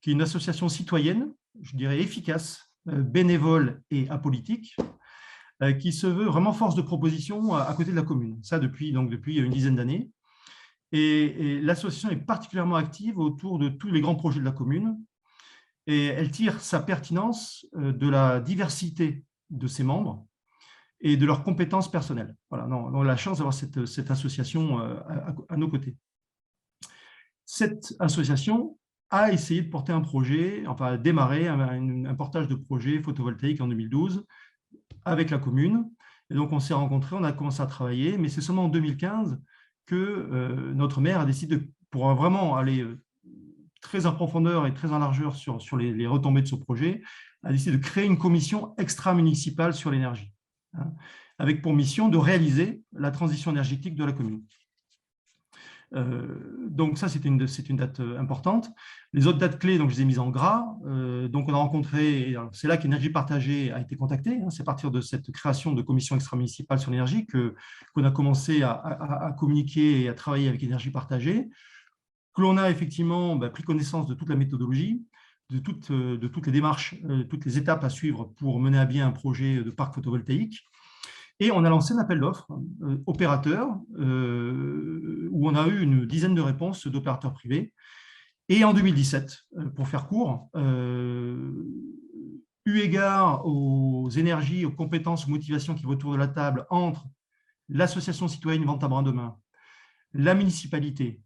qui est une association citoyenne, je dirais efficace, bénévole et apolitique, qui se veut vraiment force de proposition à côté de la commune. Ça depuis une dizaine d'années. Et l'association est particulièrement active autour de tous les grands projets de la commune. Et elle tire sa pertinence de la diversité de ses membres et de leurs compétences personnelles. Voilà, on a la chance d'avoir cette association à nos côtés. Cette association a essayé de porter un projet, enfin a démarré un portage de projet photovoltaïque en 2012 avec la commune. Et donc on s'est rencontrés, on a commencé à travailler, mais c'est seulement en 2015 que notre maire a décidé, pour vraiment aller très en profondeur et très en largeur sur les retombées de ce projet, a décidé de créer une commission extra-municipale sur l'énergie, hein, avec pour mission de réaliser la transition énergétique de la commune. Donc ça, c'est une date importante. Les autres dates clés, donc, je les ai mises en gras. Donc on a rencontré, c'est là qu'Énergie Partagée a été contactée, hein, c'est à partir de cette création de commission extra-municipale sur l'énergie qu'on a commencé à communiquer et à travailler avec Énergie Partagée, que l'on a effectivement pris connaissance de toute la méthodologie, de toutes les démarches, toutes les étapes à suivre pour mener à bien un projet de parc photovoltaïque. Et on a lancé un appel d'offres opérateurs où on a eu une dizaine de réponses d'opérateurs privés. Et en 2017, pour faire court, eu égard aux énergies, aux compétences, aux motivations qui vont autour de la table entre l'association citoyenne Ventabren Demain, la municipalité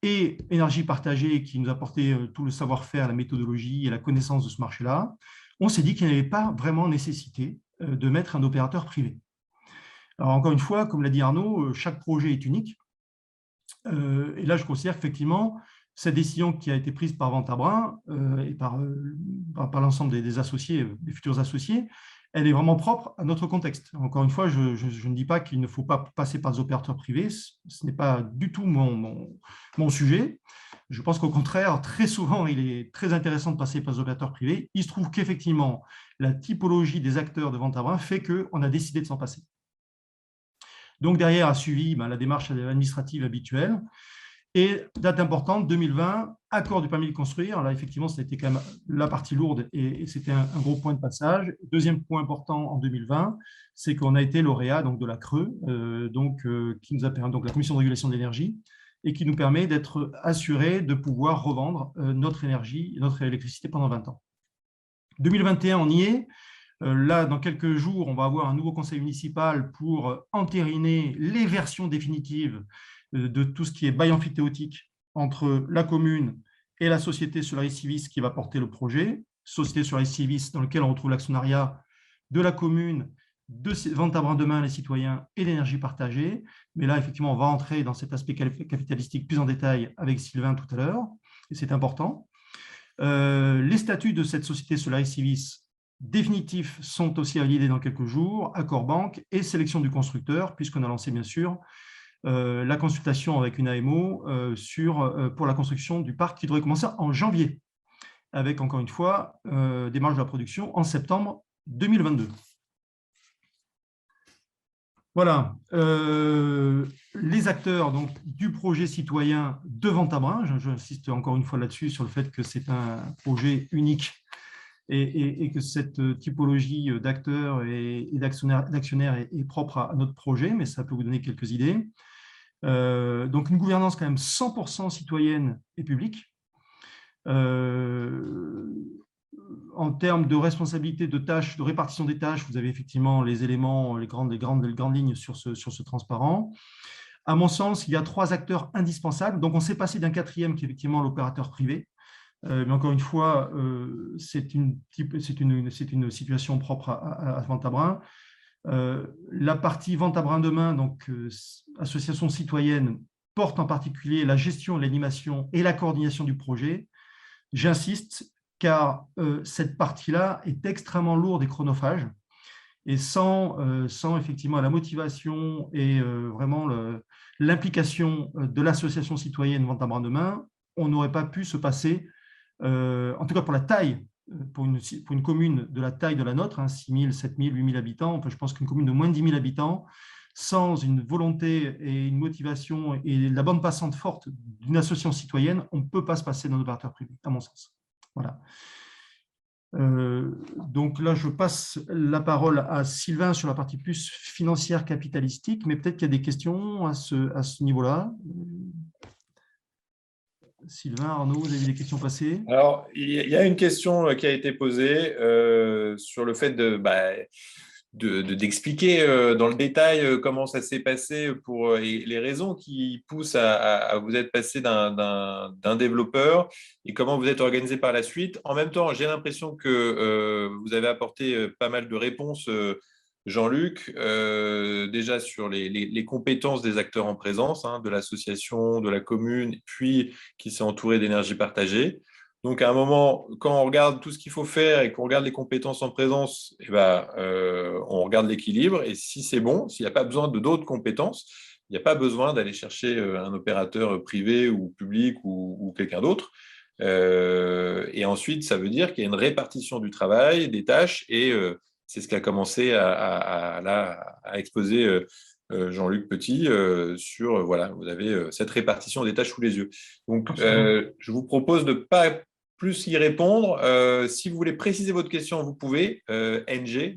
et Énergie Partagée qui nous a apporté tout le savoir-faire, la méthodologie et la connaissance de ce marché-là, on s'est dit qu'il n'y avait pas vraiment nécessité de mettre un opérateur privé. Alors encore une fois, comme l'a dit Arnaud, chaque projet est unique. Et là, je considère qu'effectivement, cette décision qui a été prise par Ventabren et par l'ensemble des associés, des futurs associés, elle est vraiment propre à notre contexte. Encore une fois, je ne dis pas qu'il ne faut pas passer par des opérateurs privés, ce n'est pas du tout mon sujet. Je pense qu'au contraire, très souvent, il est très intéressant de passer par des opérateurs privés. Il se trouve qu'effectivement, la typologie des acteurs de Ventabren fait qu'on a décidé de s'en passer. Donc, derrière a suivi la démarche administrative habituelle. Et date importante, 2020, accord du permis de construire. Là, effectivement, ça a été quand même la partie lourde et c'était un gros point de passage. Deuxième point important en 2020, c'est qu'on a été lauréat donc, de la CRE, qui nous a permis, donc la Commission de régulation de l'énergie, et qui nous permet d'être assurés de pouvoir revendre notre énergie, notre électricité pendant 20 ans. 2021, on y est. Là, dans quelques jours, on va avoir un nouveau conseil municipal pour entériner les versions définitives de tout ce qui est bail emphytéotique entre la commune et la société Solaris Civis qui va porter le projet. Société Solaris Civis dans laquelle on retrouve l'actionnariat de la commune, de Ventabren Demain, les citoyens et l'énergie partagée. Mais là, effectivement, on va entrer dans cet aspect capitalistique plus en détail avec Sylvain tout à l'heure, et c'est important. Les statuts de cette société Solaris Civis définitifs sont aussi validés dans quelques jours, accord banque et sélection du constructeur, puisqu'on a lancé bien sûr la consultation avec une AMO pour la construction du parc qui devrait commencer en janvier, avec encore une fois démarrage de la production en septembre 2022. Voilà, les acteurs donc, du projet citoyen de Ventabren, j'insiste encore une fois là-dessus sur le fait que c'est un projet unique et que cette typologie d'acteurs et d'actionnaires est propre à notre projet, mais ça peut vous donner quelques idées. Donc une gouvernance quand même 100% citoyenne et publique. En termes de responsabilité, de tâches, de répartition des tâches, vous avez effectivement les éléments, les grandes lignes sur ce transparent. À mon sens, il y a 3 acteurs indispensables. Donc on s'est passé d'un 4e qui est effectivement l'opérateur privé. Mais encore une fois, c'est une situation propre à Ventabren. La partie Ventabren Demain, donc association citoyenne, porte en particulier la gestion, l'animation et la coordination du projet. J'insiste, car cette partie-là est extrêmement lourde et chronophage. Et sans effectivement la motivation et vraiment l'implication de l'association citoyenne Ventabren Demain, on n'aurait pas pu se passer, en tout cas pour la taille, pour une commune de la taille de la nôtre, hein, 6 000, 7 000, 8 000 habitants, enfin, je pense qu'une commune de moins de 10 000 habitants, sans une volonté et une motivation et la bande passante forte d'une association citoyenne, on ne peut pas se passer d'un opérateur privé, à mon sens. Voilà. Donc là, je passe la parole à Sylvain sur la partie plus financière capitalistique, mais peut-être qu'il y a des questions à ce niveau-là. Sylvain, Arnaud, vous avez vu des questions passer? Alors, il y a une question qui a été posée sur le fait d'expliquer dans le détail comment ça s'est passé pour et les raisons qui poussent à vous être passé d'un développeur et comment vous êtes organisé par la suite. En même temps, j'ai l'impression que vous avez apporté pas mal de réponses, Jean-Luc, déjà sur les compétences des acteurs en présence, hein, de l'association, de la commune, puis qui s'est entouré d'énergie partagée. Donc, à un moment, quand on regarde tout ce qu'il faut faire et qu'on regarde les compétences en présence, eh ben, on regarde l'équilibre. Et si c'est bon, s'il n'y a pas besoin de d'autres compétences, il n'y a pas besoin d'aller chercher un opérateur privé ou public ou quelqu'un d'autre. Et ensuite, ça veut dire qu'il y a une répartition du travail, des tâches, et c'est ce qu'a commencé à exposer Jean-Luc Petit sur, voilà, vous avez cette répartition des tâches sous les yeux. Donc, je vous propose de ne pas plus y répondre. Si vous voulez préciser votre question, vous pouvez. NG,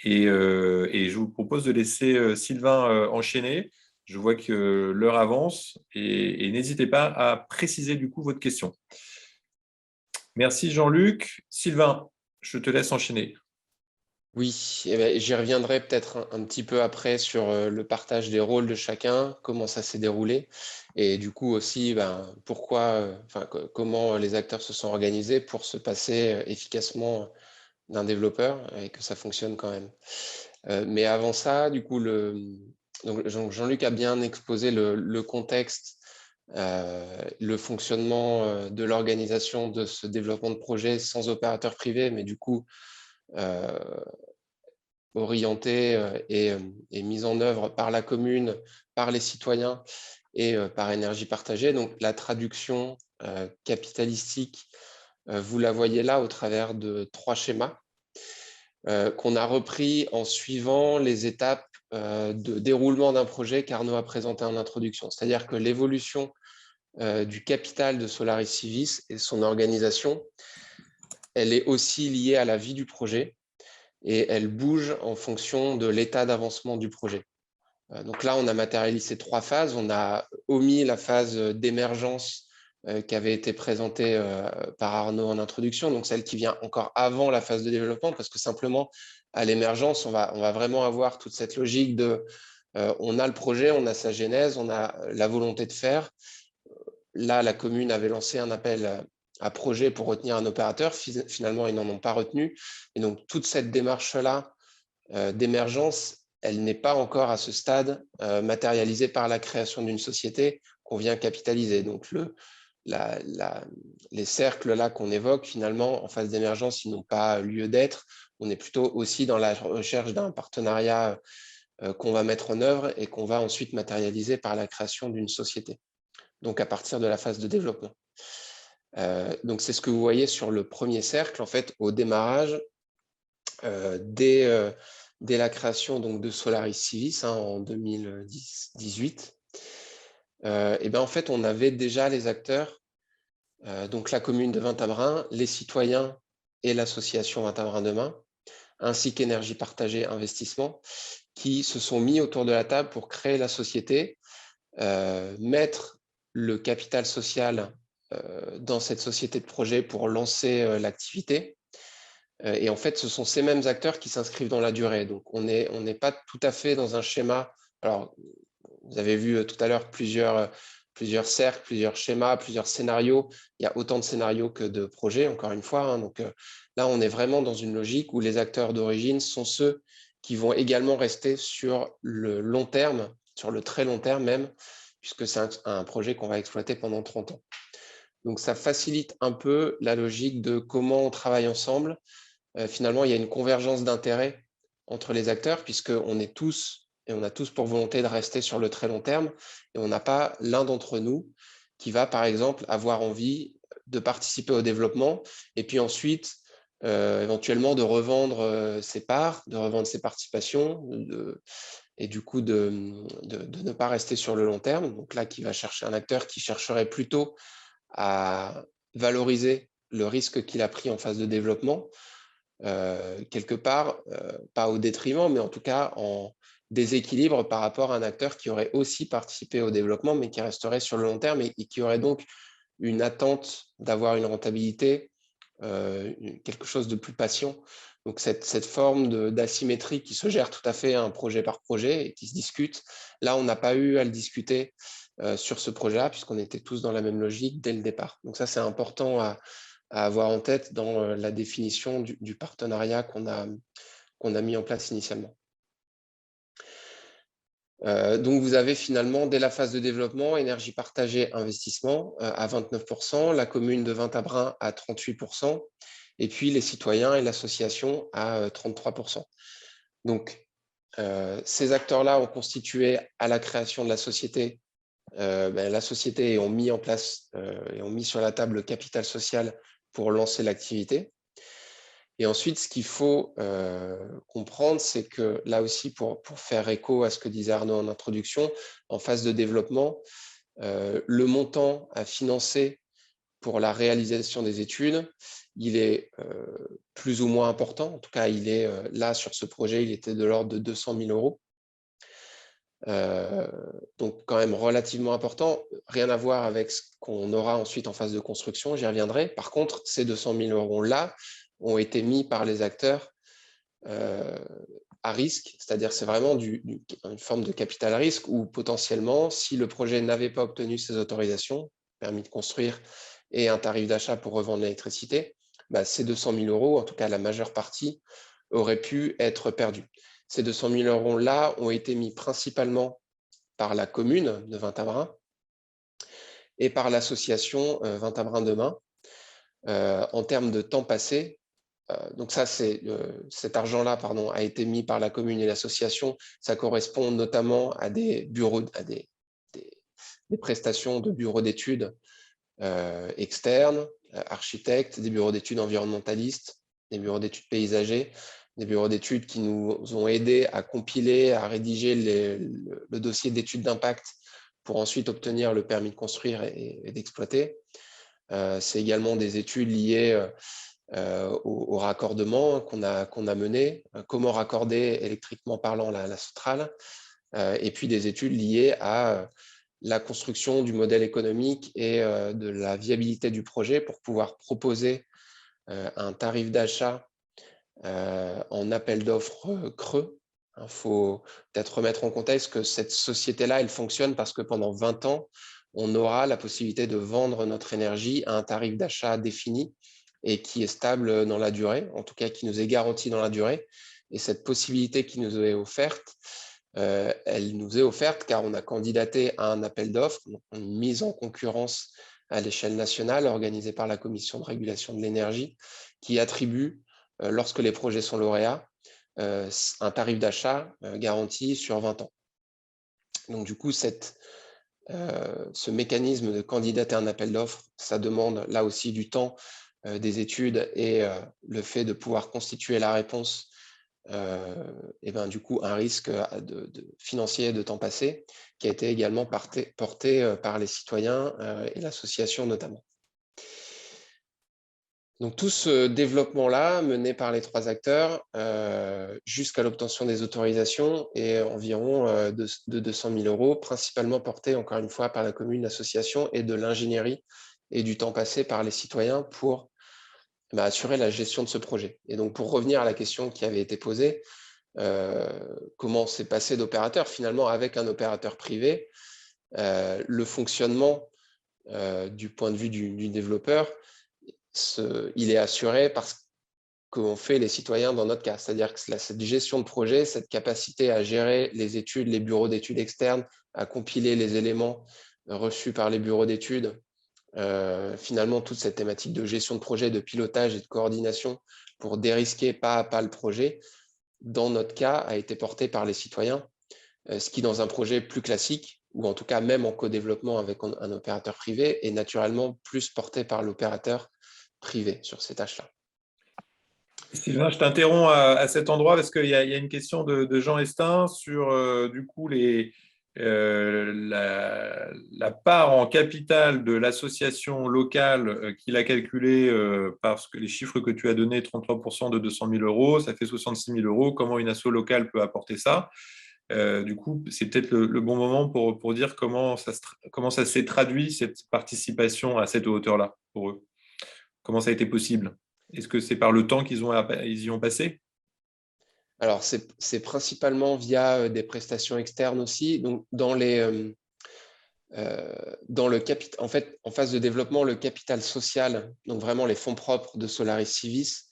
et je vous propose de laisser Sylvain enchaîner. Je vois que l'heure avance et n'hésitez pas à préciser du coup votre question. Merci Jean-Luc. Sylvain, je te laisse enchaîner. Oui, eh ben, j'y reviendrai peut-être un petit peu après sur le partage des rôles de chacun, comment ça s'est déroulé, et du coup aussi pourquoi, comment les acteurs se sont organisés pour se passer efficacement d'un développeur et que ça fonctionne quand même. Mais avant ça, du coup, donc Jean-Luc a bien exposé le contexte, le fonctionnement de l'organisation de ce développement de projet sans opérateur privé, mais du coup, orienté et mise en œuvre par la commune, par les citoyens et par énergie partagée. Donc la traduction capitalistique, vous la voyez là au travers de 3 schémas qu'on a repris en suivant les étapes de déroulement d'un projet qu'Arnaud a présenté en introduction. C'est-à-dire que l'évolution du capital de Solaris Civis et son organisation, elle est aussi liée à la vie du projet et elle bouge en fonction de l'état d'avancement du projet. Donc là, on a matérialisé 3 phases. On a omis la phase d'émergence qui avait été présentée par Arnaud en introduction, donc celle qui vient encore avant la phase de développement, parce que simplement, à l'émergence, on va vraiment avoir toute cette logique de on a le projet, on a sa genèse, on a la volonté de faire. Là, la commune avait lancé un appel à projet pour retenir un opérateur. Finalement, ils n'en ont pas retenu. Et donc, toute cette démarche-là d'émergence, elle n'est pas encore à ce stade matérialisée par la création d'une société qu'on vient capitaliser. Donc, les cercles là qu'on évoque, finalement, en phase d'émergence, ils n'ont pas lieu d'être. On est plutôt aussi dans la recherche d'un partenariat qu'on va mettre en œuvre et qu'on va ensuite matérialiser par la création d'une société. Donc, à partir de la phase de développement. Donc, c'est ce que vous voyez sur le premier cercle. En fait, au démarrage, dès la création donc, de Solaris Civis en 2018, et ben, en fait, on avait déjà les acteurs, donc la commune de Vintabrin, les citoyens et l'association Vintabrin Demain, ainsi qu'Énergie Partagée Investissement, qui se sont mis autour de la table pour créer la société, mettre le capital social dans cette société de projet pour lancer l'activité. Et en fait, ce sont ces mêmes acteurs qui s'inscrivent dans la durée. Donc, on n'est pas tout à fait dans un schéma. Alors, vous avez vu tout à l'heure plusieurs cercles, plusieurs schémas, plusieurs scénarios. Il y a autant de scénarios que de projets, encore une fois. Hein. Donc là, on est vraiment dans une logique où les acteurs d'origine sont ceux qui vont également rester sur le long terme, sur le très long terme même, puisque c'est un projet qu'on va exploiter pendant 30 ans. Donc, ça facilite un peu la logique de comment on travaille ensemble. Finalement, il y a une convergence d'intérêts entre les acteurs, puisqu'on est tous et on a tous pour volonté de rester sur le très long terme, et on n'a pas l'un d'entre nous qui va, par exemple, avoir envie de participer au développement, et puis ensuite, éventuellement, de revendre ses parts, de revendre ses participations, et du coup, de ne pas rester sur le long terme. Donc là, qui va chercher un acteur qui chercherait plutôt à valoriser le risque qu'il a pris en phase de développement, quelque part, pas au détriment, mais en tout cas en déséquilibre par rapport à un acteur qui aurait aussi participé au développement, mais qui resterait sur le long terme et qui aurait donc une attente d'avoir une rentabilité, quelque chose de plus patient. Donc cette forme d'asymétrie qui se gère tout à fait un projet par projet et qui se discute, là on n'a pas eu à le discuter sur ce projet-là, puisqu'on était tous dans la même logique dès le départ. Donc ça, c'est important à avoir en tête dans la définition du partenariat qu'on a mis en place initialement. Donc, vous avez finalement, dès la phase de développement, énergie partagée, investissement à 29%, la commune de Vintabren à 38%, et puis les citoyens et l'association à 33%. Donc, ces acteurs-là ont constitué à la création de la société et ont mis en place et ont mis sur la table le capital social pour lancer l'activité. Et ensuite, ce qu'il faut comprendre, c'est que là aussi, pour faire écho à ce que disait Arnaud en introduction, en phase de développement, le montant à financer pour la réalisation des études, il est plus ou moins important. En tout cas, il est là, sur ce projet, il était de l'ordre de 200 000 euros. Donc quand même relativement important, rien à voir avec ce qu'on aura ensuite en phase de construction, j'y reviendrai. Par contre, ces 200 000 euros-là ont été mis par les acteurs à risque, c'est-à-dire c'est vraiment une forme de capital risque où potentiellement, si le projet n'avait pas obtenu ces autorisations, permis de construire et un tarif d'achat pour revendre l'électricité, ces 200 000 euros, en tout cas la majeure partie, auraient pu être perdus. Ces 200 000 euros-là ont été mis principalement par la commune de Vintabren et par l'association Vintabren Demain en termes de temps passé. Donc ça, cet argent-là, a été mis par la commune et l'association. Ça correspond notamment à des bureaux, des prestations de bureaux d'études externes, architectes, des bureaux d'études environnementalistes, des bureaux d'études paysagers, des bureaux d'études qui nous ont aidés à compiler, à rédiger le dossier d'études d'impact pour ensuite obtenir le permis de construire et d'exploiter. C'est également des études liées au raccordement qu'on a mené, comment raccorder électriquement parlant la centrale, et puis des études liées à la construction du modèle économique et de la viabilité du projet pour pouvoir proposer un tarif d'achat en appel d'offres creux. Il faut peut-être remettre en contexte que cette société-là, elle fonctionne parce que pendant 20 ans, on aura la possibilité de vendre notre énergie à un tarif d'achat défini et qui est stable dans la durée, en tout cas qui nous est garanti dans la durée. Et cette possibilité qui nous est offerte, elle nous est offerte car on a candidaté à un appel d'offres, une mise en concurrence à l'échelle nationale organisée par la Commission de régulation de l'énergie qui attribue, lorsque les projets sont lauréats, un tarif d'achat garanti sur 20 ans. Donc du coup, ce mécanisme de candidater à un appel d'offres, ça demande là aussi du temps, des études et le fait de pouvoir constituer la réponse, et du coup un risque financier de temps passé qui a été également porté par les citoyens et l'association notamment. Donc tout ce développement-là, mené par les trois acteurs, jusqu'à l'obtention des autorisations, est environ de 200 000 euros, principalement porté, encore une fois, par la commune, l'association, et de l'ingénierie et du temps passé par les citoyens pour assurer la gestion de ce projet. Et donc pour revenir à la question qui avait été posée, comment s'est passé d'opérateur? Finalement, avec un opérateur privé, le fonctionnement du point de vue du développeur, il est assuré parce qu'on fait les citoyens dans notre cas. C'est-à-dire que cette gestion de projet, cette capacité à gérer les études, les bureaux d'études externes, à compiler les éléments reçus par les bureaux d'études, finalement, toute cette thématique de gestion de projet, de pilotage et de coordination pour dérisquer pas à pas le projet, dans notre cas, a été portée par les citoyens ce qui, dans un projet plus classique, ou en tout cas même en co-développement avec un opérateur privé, est naturellement plus porté par l'opérateur privé sur ces tâches-là. Sylvain, je t'interromps à cet endroit parce qu'il y a une question de Jean Estin sur du coup la part en capital de l'association locale qu'il a calculé parce que les chiffres que tu as donnés, 33% de 200 000 euros, ça fait 66 000 euros. Comment une asso locale peut apporter ça? Du coup, c'est peut-être le bon moment pour dire comment ça s'est traduit, cette participation à cette hauteur-là pour eux. Comment ça a été possible? Est-ce que c'est par le temps qu'ils y ont passé? Alors, c'est principalement via des prestations externes aussi. Donc, en fait, en phase de développement, le capital social, donc vraiment les fonds propres de Solaris Civis,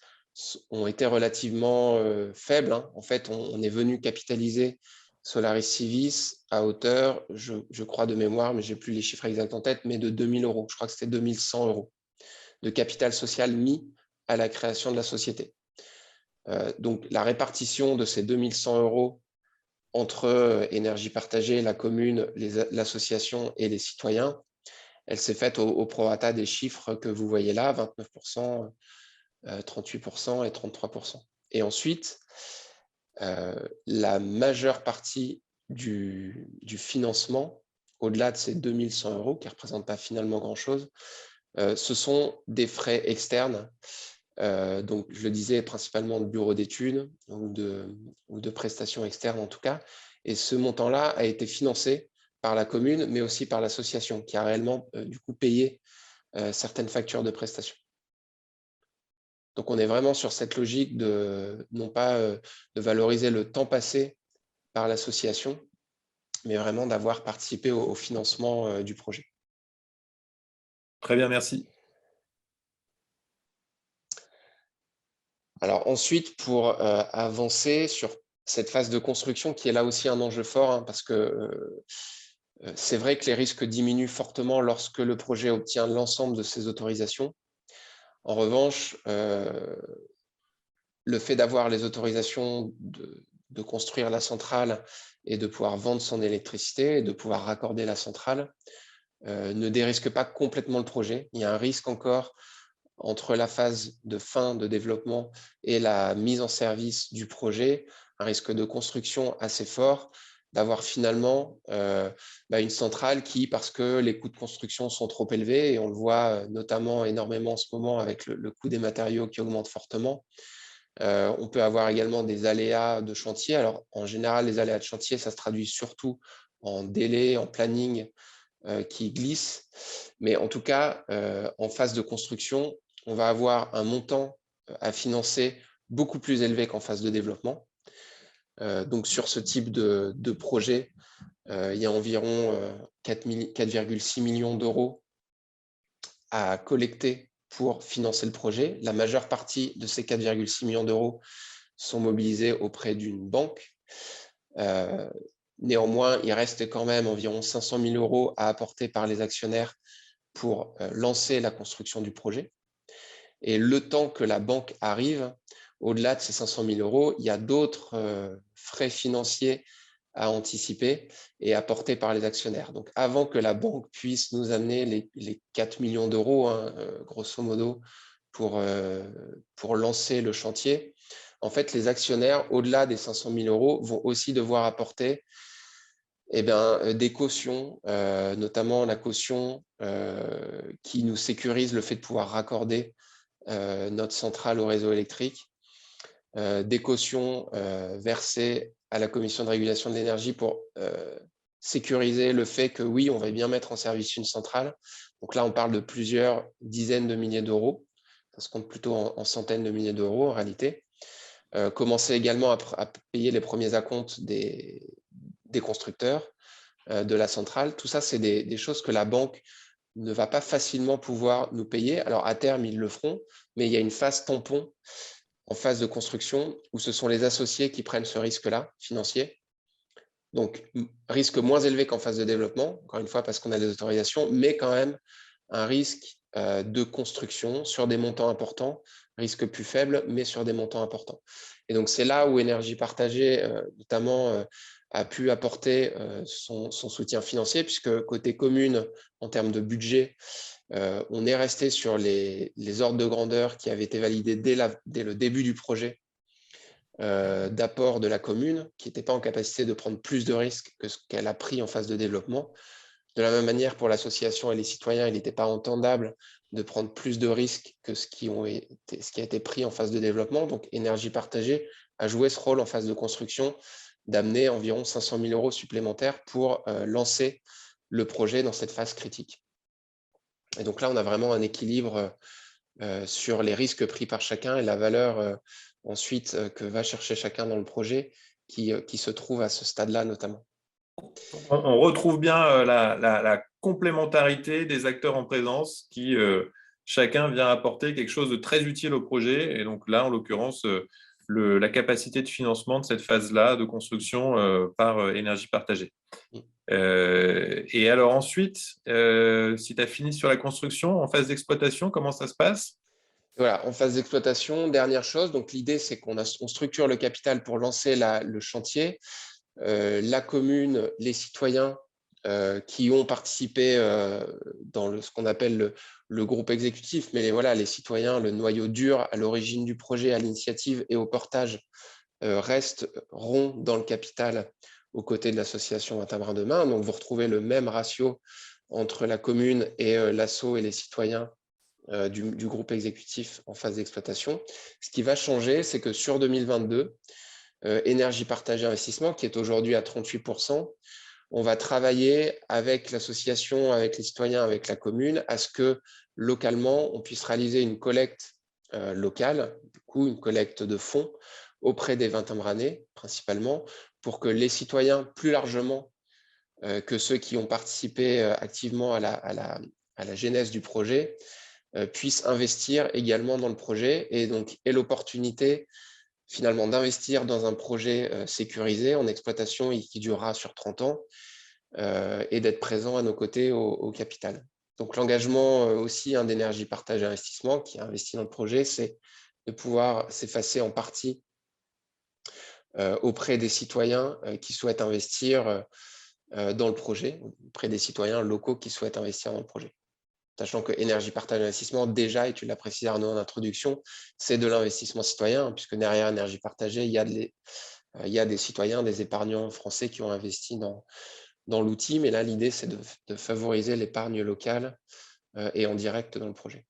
ont été relativement faibles. En fait, on est venu capitaliser Solaris Civis à hauteur, je crois de mémoire, mais je n'ai plus les chiffres exacts en tête, mais de 2 000 euros. Je crois que c'était 2 100 euros de capital social mis à la création de la société. Donc, la répartition de ces 2 100 euros entre énergie partagée, la commune, l'association et les citoyens, elle s'est faite au prorata des chiffres que vous voyez là, 29%, 38% et 33%. Et ensuite, la majeure partie du financement, au-delà de ces 2 100 euros, qui ne représentent pas finalement grand-chose, ce sont des frais externes. Donc, je le disais, principalement de bureaux d'études ou de prestations externes en tout cas. Et ce montant-là a été financé par la commune, mais aussi par l'association, qui a réellement du coup payé certaines factures de prestations. Donc, on est vraiment sur cette logique de non pas de valoriser le temps passé par l'association, mais vraiment d'avoir participé au financement du projet. Très bien, merci. Alors ensuite, pour avancer sur cette phase de construction qui est là aussi un enjeu fort, parce que c'est vrai que les risques diminuent fortement lorsque le projet obtient l'ensemble de ses autorisations. En revanche, le fait d'avoir les autorisations de construire la centrale et de pouvoir vendre son électricité et de pouvoir raccorder la centrale ne dérisque pas complètement le projet. Il y a un risque encore entre la phase de fin de développement et la mise en service du projet, un risque de construction assez fort, d'avoir finalement une centrale qui, parce que les coûts de construction sont trop élevés, et on le voit notamment énormément en ce moment avec le coût des matériaux qui augmente fortement, on peut avoir également des aléas de chantier. Alors, en général, les aléas de chantier, ça se traduit surtout en délai, en planning qui glisse. Mais en tout cas, en phase de construction, on va avoir un montant à financer beaucoup plus élevé qu'en phase de développement. Donc, sur ce type de projet, il y a environ 4,6 millions d'euros à collecter pour financer le projet. La majeure partie de ces 4,6 millions d'euros sont mobilisés auprès d'une banque. Néanmoins, il reste quand même environ 500 000 euros à apporter par les actionnaires pour lancer la construction du projet. Et le temps que la banque arrive, au-delà de ces 500 000 euros, il y a d'autres frais financiers à anticiper et apporter par les actionnaires. Donc, avant que la banque puisse nous amener les 4 millions d'euros, grosso modo, pour lancer le chantier, en fait, les actionnaires, au-delà des 500 000 euros, vont aussi devoir apporter des cautions, notamment la caution qui nous sécurise le fait de pouvoir raccorder notre centrale au réseau électrique, des cautions versées à la Commission de régulation de l'énergie pour sécuriser le fait que oui, on va bien mettre en service une centrale. Donc là, on parle de plusieurs dizaines de milliers d'euros. Ça se compte plutôt en centaines de milliers d'euros en réalité. Commencer également à payer les premiers acomptes des constructeurs de la centrale. Tout ça, c'est des choses que la banque ne va pas facilement pouvoir nous payer. Alors, à terme, ils le feront, mais il y a une phase tampon en phase de construction où ce sont les associés qui prennent ce risque-là financier. Donc, risque moins élevé qu'en phase de développement, encore une fois, parce qu'on a des autorisations, mais quand même un risque de construction sur des montants importants risque plus faible, mais sur des montants importants. Et donc, c'est là où Énergie Partagée, notamment, a pu apporter son soutien financier, puisque côté commune, en termes de budget, on est resté sur les ordres de grandeur qui avaient été validés dès le début du projet d'apport de la commune, qui n'était pas en capacité de prendre plus de risques que ce qu'elle a pris en phase de développement. De la même manière, pour l'association et les citoyens, il n'était pas entendable de prendre plus de risques que ce qui a été pris en phase de développement. Donc, Énergie Partagée a joué ce rôle en phase de construction, d'amener environ 500 000 € supplémentaires pour lancer le projet dans cette phase critique. Et donc là, on a vraiment un équilibre sur les risques pris par chacun et la valeur ensuite que va chercher chacun dans le projet qui se trouve à ce stade-là notamment. On retrouve bien la complémentarité des acteurs en présence qui, chacun vient apporter quelque chose de très utile au projet. Et donc là, en l'occurrence, la capacité de financement de cette phase-là de construction par Énergie Partagée. Et alors ensuite, si tu as fini sur la construction, en phase d'exploitation, comment ça se passe? Voilà, en phase d'exploitation, dernière chose, donc l'idée c'est qu'on structure le capital pour lancer le chantier. La commune, les citoyens qui ont participé dans ce qu'on appelle le groupe exécutif, mais voilà, les citoyens, le noyau dur à l'origine du projet, à l'initiative et au portage, resteront dans le capital aux côtés de l'association Un Tabrin de Main. Donc, vous retrouvez le même ratio entre la commune et l'asso et les citoyens du groupe exécutif en phase d'exploitation. Ce qui va changer, c'est que sur 2022, Énergie Partagée Investissement, qui est aujourd'hui à 38%, on va travailler avec l'association, avec les citoyens, avec la commune, à ce que localement, on puisse réaliser une collecte locale, du coup, une collecte de fonds auprès des 20 Tambranais, principalement, pour que les citoyens, plus largement que ceux qui ont participé activement à la genèse du projet, puissent investir également dans le projet et donc aient l'opportunité finalement d'investir dans un projet sécurisé en exploitation et qui durera sur 30 ans et d'être présent à nos côtés au capital. Donc l'engagement aussi d'Énergie Partagée Investissement qui a investi dans le projet, c'est de pouvoir s'effacer en partie auprès des citoyens qui souhaitent investir dans le projet, auprès des citoyens locaux qui souhaitent investir dans le projet. Sachant que Énergie Partagée Investissement, déjà, et tu l'as précisé Arnaud en introduction, c'est de l'investissement citoyen, puisque derrière Énergie Partagée, il y a des citoyens, des épargnants français qui ont investi dans l'outil, mais là, l'idée, c'est de favoriser l'épargne locale et en direct dans le projet.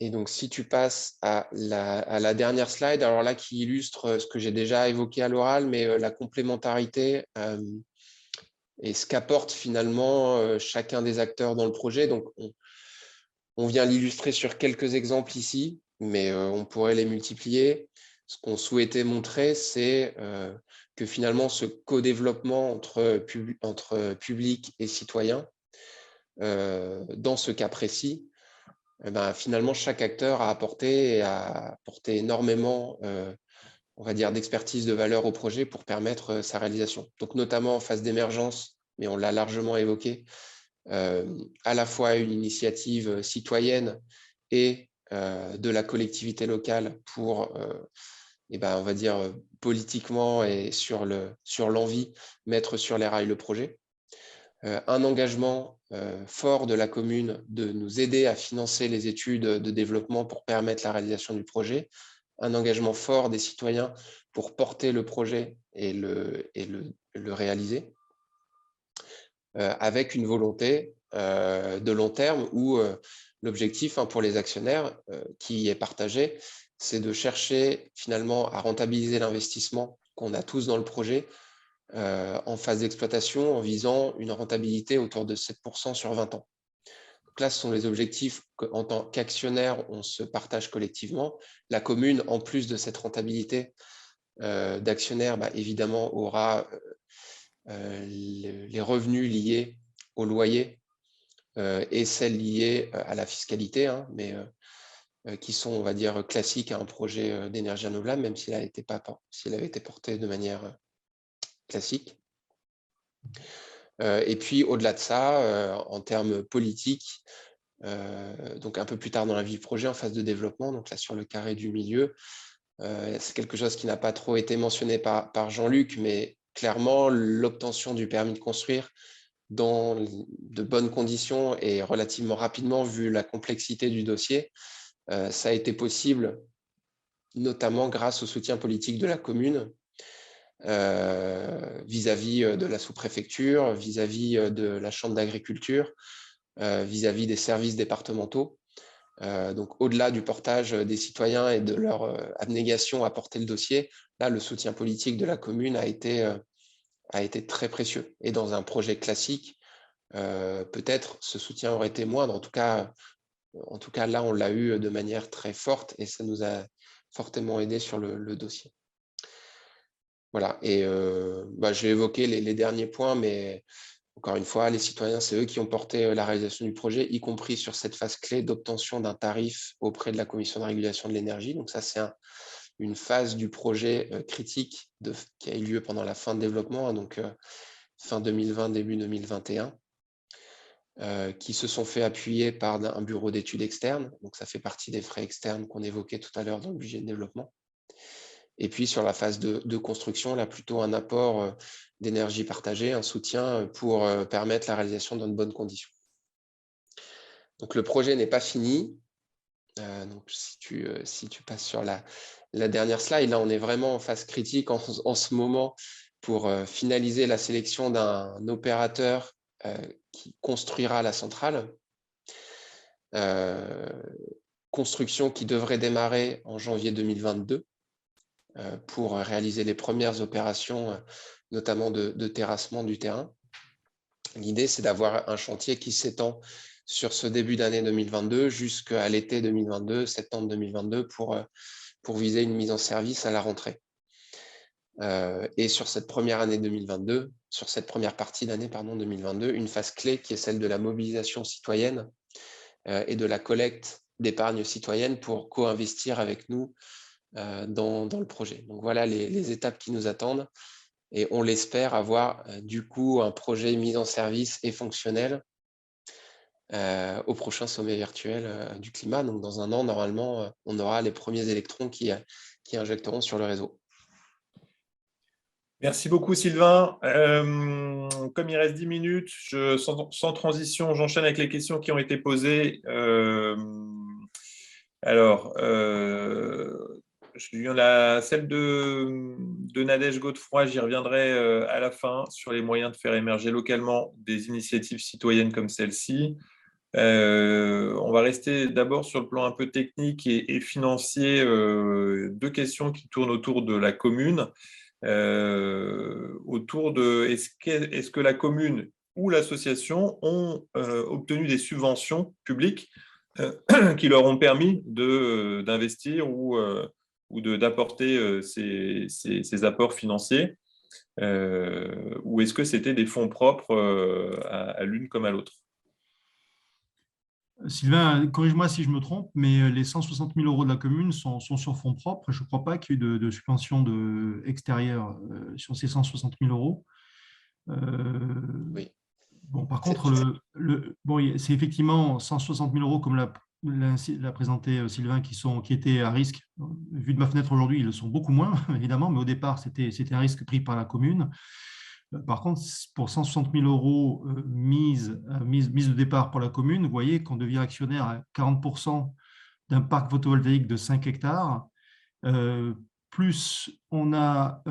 Et donc, si tu passes à la dernière slide, alors là, qui illustre ce que j'ai déjà évoqué à l'oral, mais la complémentarité et ce qu'apporte finalement chacun des acteurs dans le projet. Donc, on vient l'illustrer sur quelques exemples ici, mais on pourrait les multiplier. Ce qu'on souhaitait montrer, c'est que finalement, ce co-développement entre public et citoyen, dans ce cas précis, finalement, chaque acteur a apporté énormément, on va dire, d'expertise de valeur au projet pour permettre sa réalisation. Donc, notamment en phase d'émergence, mais on l'a largement évoqué, à la fois une initiative citoyenne et de la collectivité locale pour, on va dire, politiquement et sur l'envie, mettre sur les rails le projet. Un engagement fort de la commune de nous aider à financer les études de développement pour permettre la réalisation du projet, un engagement fort des citoyens pour porter le projet et le réaliser, avec une volonté de long terme où l'objectif pour les actionnaires qui est partagé, c'est de chercher finalement à rentabiliser l'investissement qu'on a tous dans le projet en phase d'exploitation en visant une rentabilité autour de 7% sur 20 ans. Donc là, ce sont les objectifs qu'en tant qu'actionnaire, on se partage collectivement. La commune, en plus de cette rentabilité d'actionnaire, évidemment, aura les revenus liés au loyer et celles liées à la fiscalité, mais qui sont, on va dire, classiques à un projet d'énergie renouvelable, même s'il avait été porté de manière classique. Et puis, au-delà de ça, en termes politiques, donc un peu plus tard dans la vie du projet, en phase de développement, donc là sur le carré du milieu, c'est quelque chose qui n'a pas trop été mentionné par Jean-Luc, mais clairement, l'obtention du permis de construire dans de bonnes conditions et relativement rapidement, vu la complexité du dossier, ça a été possible, notamment grâce au soutien politique de la commune, vis-à-vis de la sous-préfecture, vis-à-vis de la chambre d'agriculture, vis-à-vis des services départementaux. Donc, au-delà du portage des citoyens et de leur abnégation à porter le dossier, là, le soutien politique de la commune a été très précieux. Et dans un projet classique, peut-être ce soutien aurait été moindre. En tout cas, là, on l'a eu de manière très forte et ça nous a fortement aidé sur le dossier. Voilà, et j'ai évoqué les derniers points, mais encore une fois, les citoyens, c'est eux qui ont porté la réalisation du projet, y compris sur cette phase clé d'obtention d'un tarif auprès de la Commission de régulation de l'énergie. Donc ça, c'est une phase du projet critique qui a eu lieu pendant la fin de développement, donc fin 2020, début 2021, qui se sont fait appuyer par un bureau d'études externe. Donc ça fait partie des frais externes qu'on évoquait tout à l'heure dans le budget de développement. Et puis, sur la phase de construction, là, plutôt un apport d'énergie partagée, un soutien pour permettre la réalisation dans de bonnes conditions. Donc, le projet n'est pas fini. Donc, si tu passes sur la dernière slide, là, on est vraiment en phase critique en ce moment pour finaliser la sélection d'un opérateur qui construira la centrale. Construction qui devrait démarrer en janvier 2022. Pour réaliser les premières opérations, notamment de terrassement du terrain. L'idée, c'est d'avoir un chantier qui s'étend sur ce début d'année 2022 jusqu'à l'été 2022, septembre 2022, pour viser une mise en service à la rentrée. Et sur cette première année 2022, sur cette première partie d'année 2022, une phase clé qui est celle de la mobilisation citoyenne et de la collecte d'épargne citoyenne pour co-investir avec nous dans le projet. Donc voilà les étapes qui nous attendent et on l'espère avoir du coup un projet mis en service et fonctionnel au prochain sommet virtuel du climat. Donc dans un an, normalement, on aura les premiers électrons qui injecteront sur le réseau. Merci beaucoup Sylvain. Comme il reste 10 minutes, sans transition, j'enchaîne avec les questions qui ont été posées. Il y en a celle de Nadège Godefroy, j'y reviendrai à la fin, sur les moyens de faire émerger localement des initiatives citoyennes comme celle-ci. On va rester d'abord sur le plan un peu technique et financier. Deux questions qui tournent autour de la commune. Autour de est-ce que la commune ou l'association ont obtenu des subventions publiques qui leur ont permis d'investir ou d'apporter ces apports financiers, ou est-ce que c'était des fonds propres à l'une comme à l'autre? Sylvain, corrige-moi si je me trompe, mais les 160 000 € de la commune sont sur fonds propres. Je ne crois pas qu'il y ait eu de subvention extérieure sur ces 160 000 €. Oui. Bon, par contre, c'est effectivement 160 000 € comme l'a présenté Sylvain qui étaient à risque. Vu de ma fenêtre aujourd'hui, ils le sont beaucoup moins, évidemment, mais au départ, c'était un risque pris par la commune. Par contre, pour 160 000 € mise de départ pour la commune, vous voyez qu'on devient actionnaire à 40% d'un parc photovoltaïque de 5 hectares. Plus on a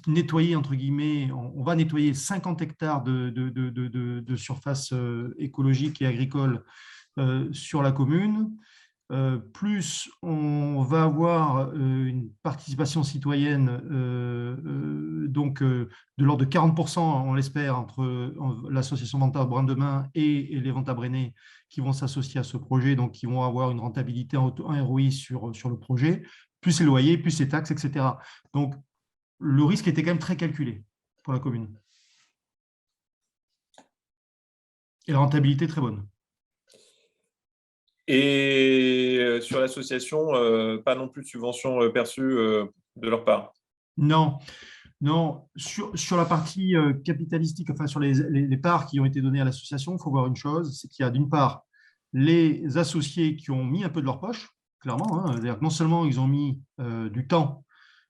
nettoyé, entre guillemets, on va nettoyer 50 hectares de surface écologique et agricole sur la commune. Plus on va avoir une participation citoyenne de l'ordre de 40%, on l'espère, entre l'association Venta Brandemain et les Venta Brenay qui vont s'associer à ce projet, donc qui vont avoir une rentabilité en ROI sur le projet, plus les loyers, plus les taxes, etc. Donc, le risque était quand même très calculé pour la commune. Et la rentabilité très bonne. Et sur l'association, pas non plus de subvention perçue de leur part? Non. Non, sur la partie capitalistique, enfin sur les parts qui ont été données à l'association, il faut voir une chose, c'est qu'il y a d'une part les associés qui ont mis un peu de leur poche, clairement. Hein. C'est-à-dire que non seulement ils ont mis du temps,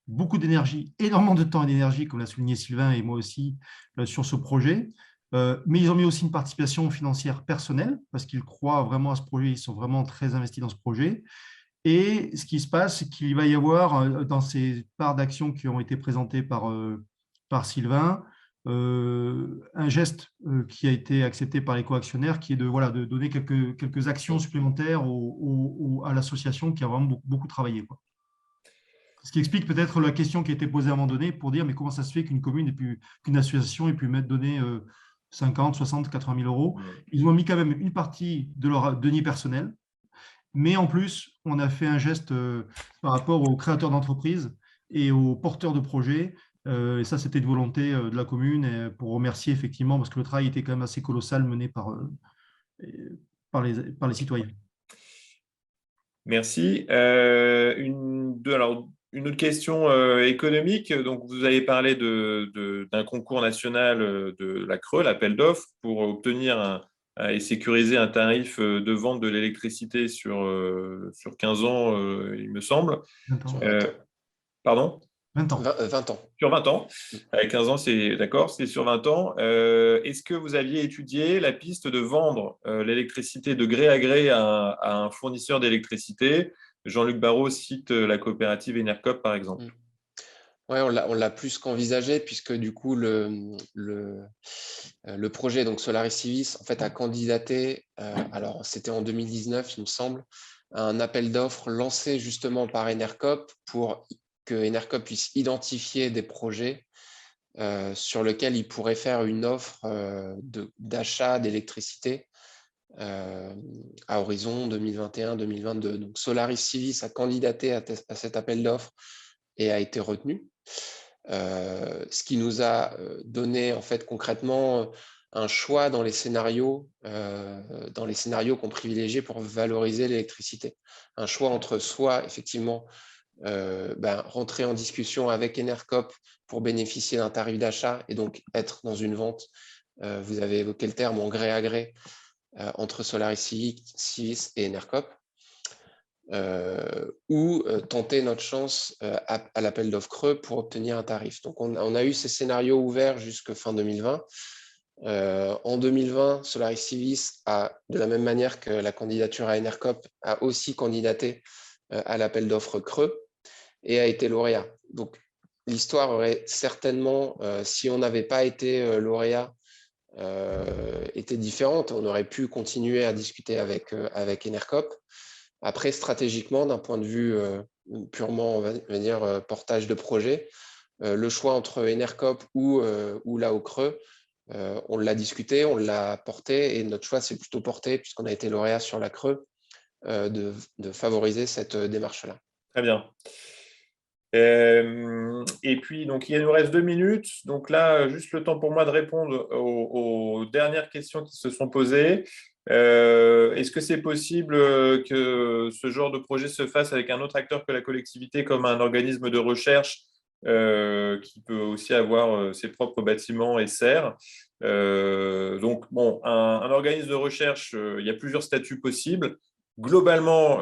beaucoup d'énergie, énormément de temps et d'énergie, comme l'a souligné Sylvain et moi aussi, sur ce projet, mais ils ont mis aussi une participation financière personnelle, parce qu'ils croient vraiment à ce projet, ils sont vraiment très investis dans ce projet. Et ce qui se passe, c'est qu'il va y avoir, dans ces parts d'actions qui ont été présentées par Sylvain, un geste qui a été accepté par les coactionnaires, qui est voilà, de donner quelques actions supplémentaires à l'association qui a vraiment beaucoup travaillé, quoi. Ce qui explique peut-être la question qui a été posée à un moment donné pour dire mais comment ça se fait qu'une commune qu'une association ait pu donner 50, 60, 80 000 euros. Ils ont mis quand même une partie de leur denier personnel. Mais en plus, on a fait un geste par rapport aux créateurs d'entreprises et aux porteurs de projets. Et ça, c'était de volonté de la commune pour remercier effectivement, parce que le travail était quand même assez colossal mené par les citoyens. Merci. Alors, une autre question économique. Donc, vous avez parlé d'un concours national de la CRE, l'appel d'offres, pour obtenir et sécuriser un tarif de vente de l'électricité sur 15 ans, il me semble. 20 ans. Pardon? 20 ans. 20 ans. Sur 20 ans. 15 ans, c'est d'accord, c'est sur 20 ans. Est-ce que vous aviez étudié la piste de vendre l'électricité de gré à gré à un fournisseur d'électricité? Jean-Luc Barrot cite la coopérative Enercop, par exemple. Oui, on l'a plus qu'envisagé, puisque du coup, le projet, donc Solaris Civis, en fait, a candidaté, alors c'était en 2019, il me semble, à un appel d'offres lancé justement par Enercop pour que Enercop puisse identifier des projets sur lesquels il pourrait faire une offre d'achat d'électricité à horizon 2021-2022. Donc Solaris Civis a candidaté à cet appel d'offres et a été retenu. Ce qui nous a donné en fait concrètement un choix dans les scénarios qu'on privilégiait pour valoriser l'électricité. Un choix entre soit effectivement rentrer en discussion avec Enercop pour bénéficier d'un tarif d'achat et donc être dans une vente, vous avez évoqué le terme en gré à gré, entre Solaris Civis et Enercop, ou tenter notre chance à l'appel d'offres creux pour obtenir un tarif. Donc, on a eu ces scénarios ouverts jusqu'à fin 2020. En 2020, Solaris Civis de la même manière que la candidature à Enercop, a aussi candidaté à l'appel d'offres creux et a été lauréat. Donc, l'histoire aurait certainement, si on n'avait pas été lauréat, était différente. On aurait pu continuer à discuter avec Enercop. Après, stratégiquement, d'un point de vue purement, on va dire, portage de projet, le choix entre Enercop ou là au creux, on l'a discuté, on l'a porté, et notre choix s'est plutôt porté, puisqu'on a été lauréat sur la creux, de favoriser cette démarche-là. Très bien. Et puis, donc, il nous reste 2 minutes. Donc là, juste le temps pour moi de répondre aux dernières questions qui se sont posées. Est-ce que c'est possible que ce genre de projet se fasse avec un autre acteur que la collectivité, comme un organisme de recherche qui peut aussi avoir ses propres bâtiments et serres? Donc, bon, un organisme de recherche, il y a plusieurs statuts possibles. Globalement,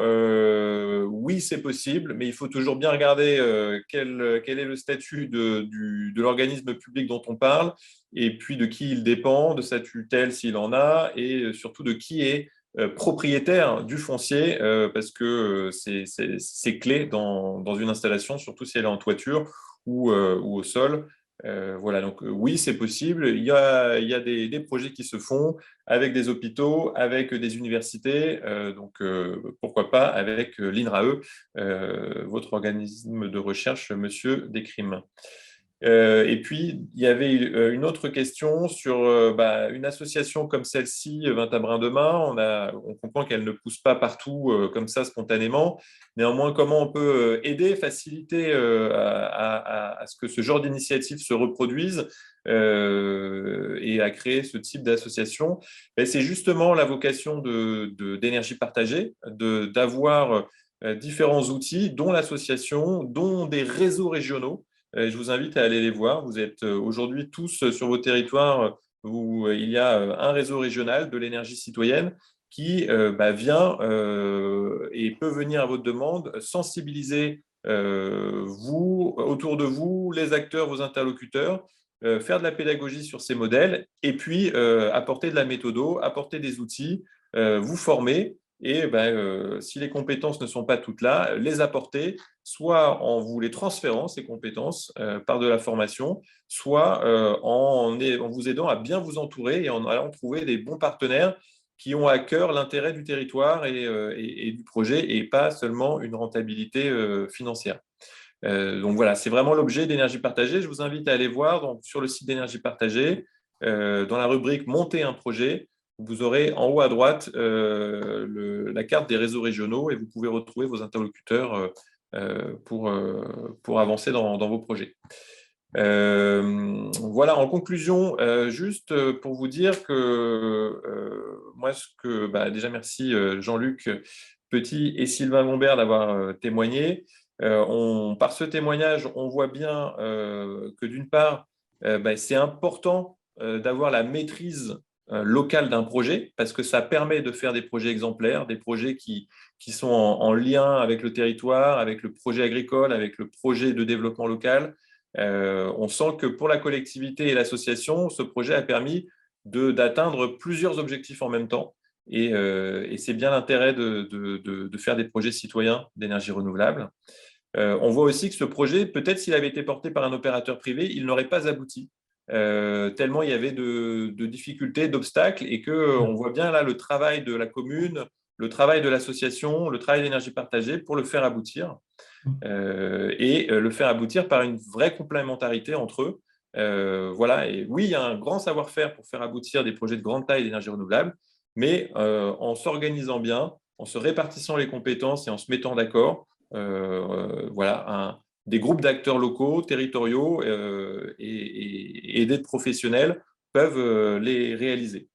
oui, c'est possible, mais il faut toujours bien regarder quel est le statut de l'organisme public dont on parle, et puis de qui il dépend, de sa tutelle s'il en a, et surtout de qui est propriétaire du foncier, parce que c'est clé dans une installation, surtout si elle est en toiture ou au sol. Voilà, donc oui, c'est possible. Il y a des projets qui se font avec des hôpitaux, avec des universités, donc pourquoi pas avec l'INRAE, votre organisme de recherche, Monsieur Descrimes. Et puis, il y avait une autre question sur une association comme celle-ci, 20 à brin de main. On comprend qu'elle ne pousse pas partout comme ça spontanément. Néanmoins, comment on peut aider, faciliter à ce que ce genre d'initiative se reproduise et à créer ce type d'association? C'est justement la vocation d'énergie partagée, d'avoir différents outils, dont l'association, dont des réseaux régionaux, Je vous invite à aller les voir. Vous êtes aujourd'hui tous sur vos territoires où il y a un réseau régional de l'énergie citoyenne qui vient et peut venir à votre demande sensibiliser vous, autour de vous, les acteurs, vos interlocuteurs, faire de la pédagogie sur ces modèles et puis apporter de la méthodo, apporter des outils, vous former et si les compétences ne sont pas toutes là, les apporter soit en vous les transférant, ces compétences, par de la formation, soit en vous aidant à bien vous entourer et en allant trouver des bons partenaires qui ont à cœur l'intérêt du territoire et du projet et pas seulement une rentabilité financière. Donc voilà, c'est vraiment l'objet d'énergie partagée. Je vous invite à aller voir donc, sur le site d'énergie partagée, dans la rubrique « Monter un projet », vous aurez en haut à droite la carte des réseaux régionaux et vous pouvez retrouver vos interlocuteurs pour avancer dans vos projets. Voilà, en conclusion, juste pour vous dire que moi, déjà merci Jean-Luc Petit et Sylvain Gombert d'avoir témoigné. Par ce témoignage, on voit bien que d'une part, c'est important d'avoir la maîtrise locale d'un projet parce que ça permet de faire des projets exemplaires, des projets qui sont en lien avec le territoire, avec le projet agricole, avec le projet de développement local. On sent que pour la collectivité et l'association, ce projet a permis d'atteindre plusieurs objectifs en même temps. Et c'est bien l'intérêt de faire des projets citoyens d'énergie renouvelable. On voit aussi que ce projet, peut-être s'il avait été porté par un opérateur privé, il n'aurait pas abouti, tellement il y avait de difficultés, d'obstacles, et qu'on voit bien là le travail de la commune, le travail de l'association, le travail d'énergie partagée pour le faire aboutir. Et le faire aboutir par une vraie complémentarité entre eux. Voilà. Et oui, il y a un grand savoir-faire pour faire aboutir des projets de grande taille d'énergie renouvelable, mais en s'organisant bien, en se répartissant les compétences et en se mettant d'accord, voilà, des groupes d'acteurs locaux, territoriaux et d'aides professionnelles peuvent les réaliser.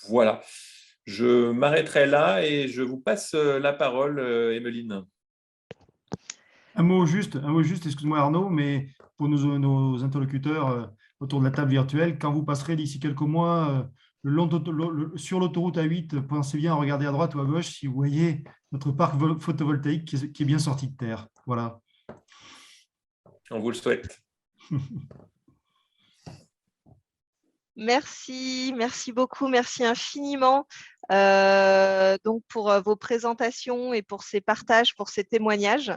Voilà. Je m'arrêterai là et je vous passe la parole, Emeline. Un mot juste, excuse-moi Arnaud, mais pour nos interlocuteurs autour de la table virtuelle, quand vous passerez d'ici quelques mois sur l'autoroute A8, pensez bien à regarder à droite ou à gauche si vous voyez notre parc photovoltaïque qui est bien sorti de terre. Voilà. On vous le souhaite. Merci beaucoup, merci infiniment donc pour vos présentations et pour ces partages, pour ces témoignages.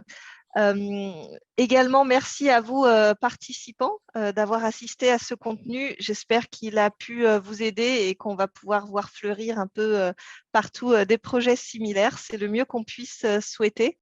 Également, merci à vous participants d'avoir assisté à ce contenu. J'espère qu'il a pu vous aider et qu'on va pouvoir voir fleurir un peu partout des projets similaires. C'est le mieux qu'on puisse souhaiter.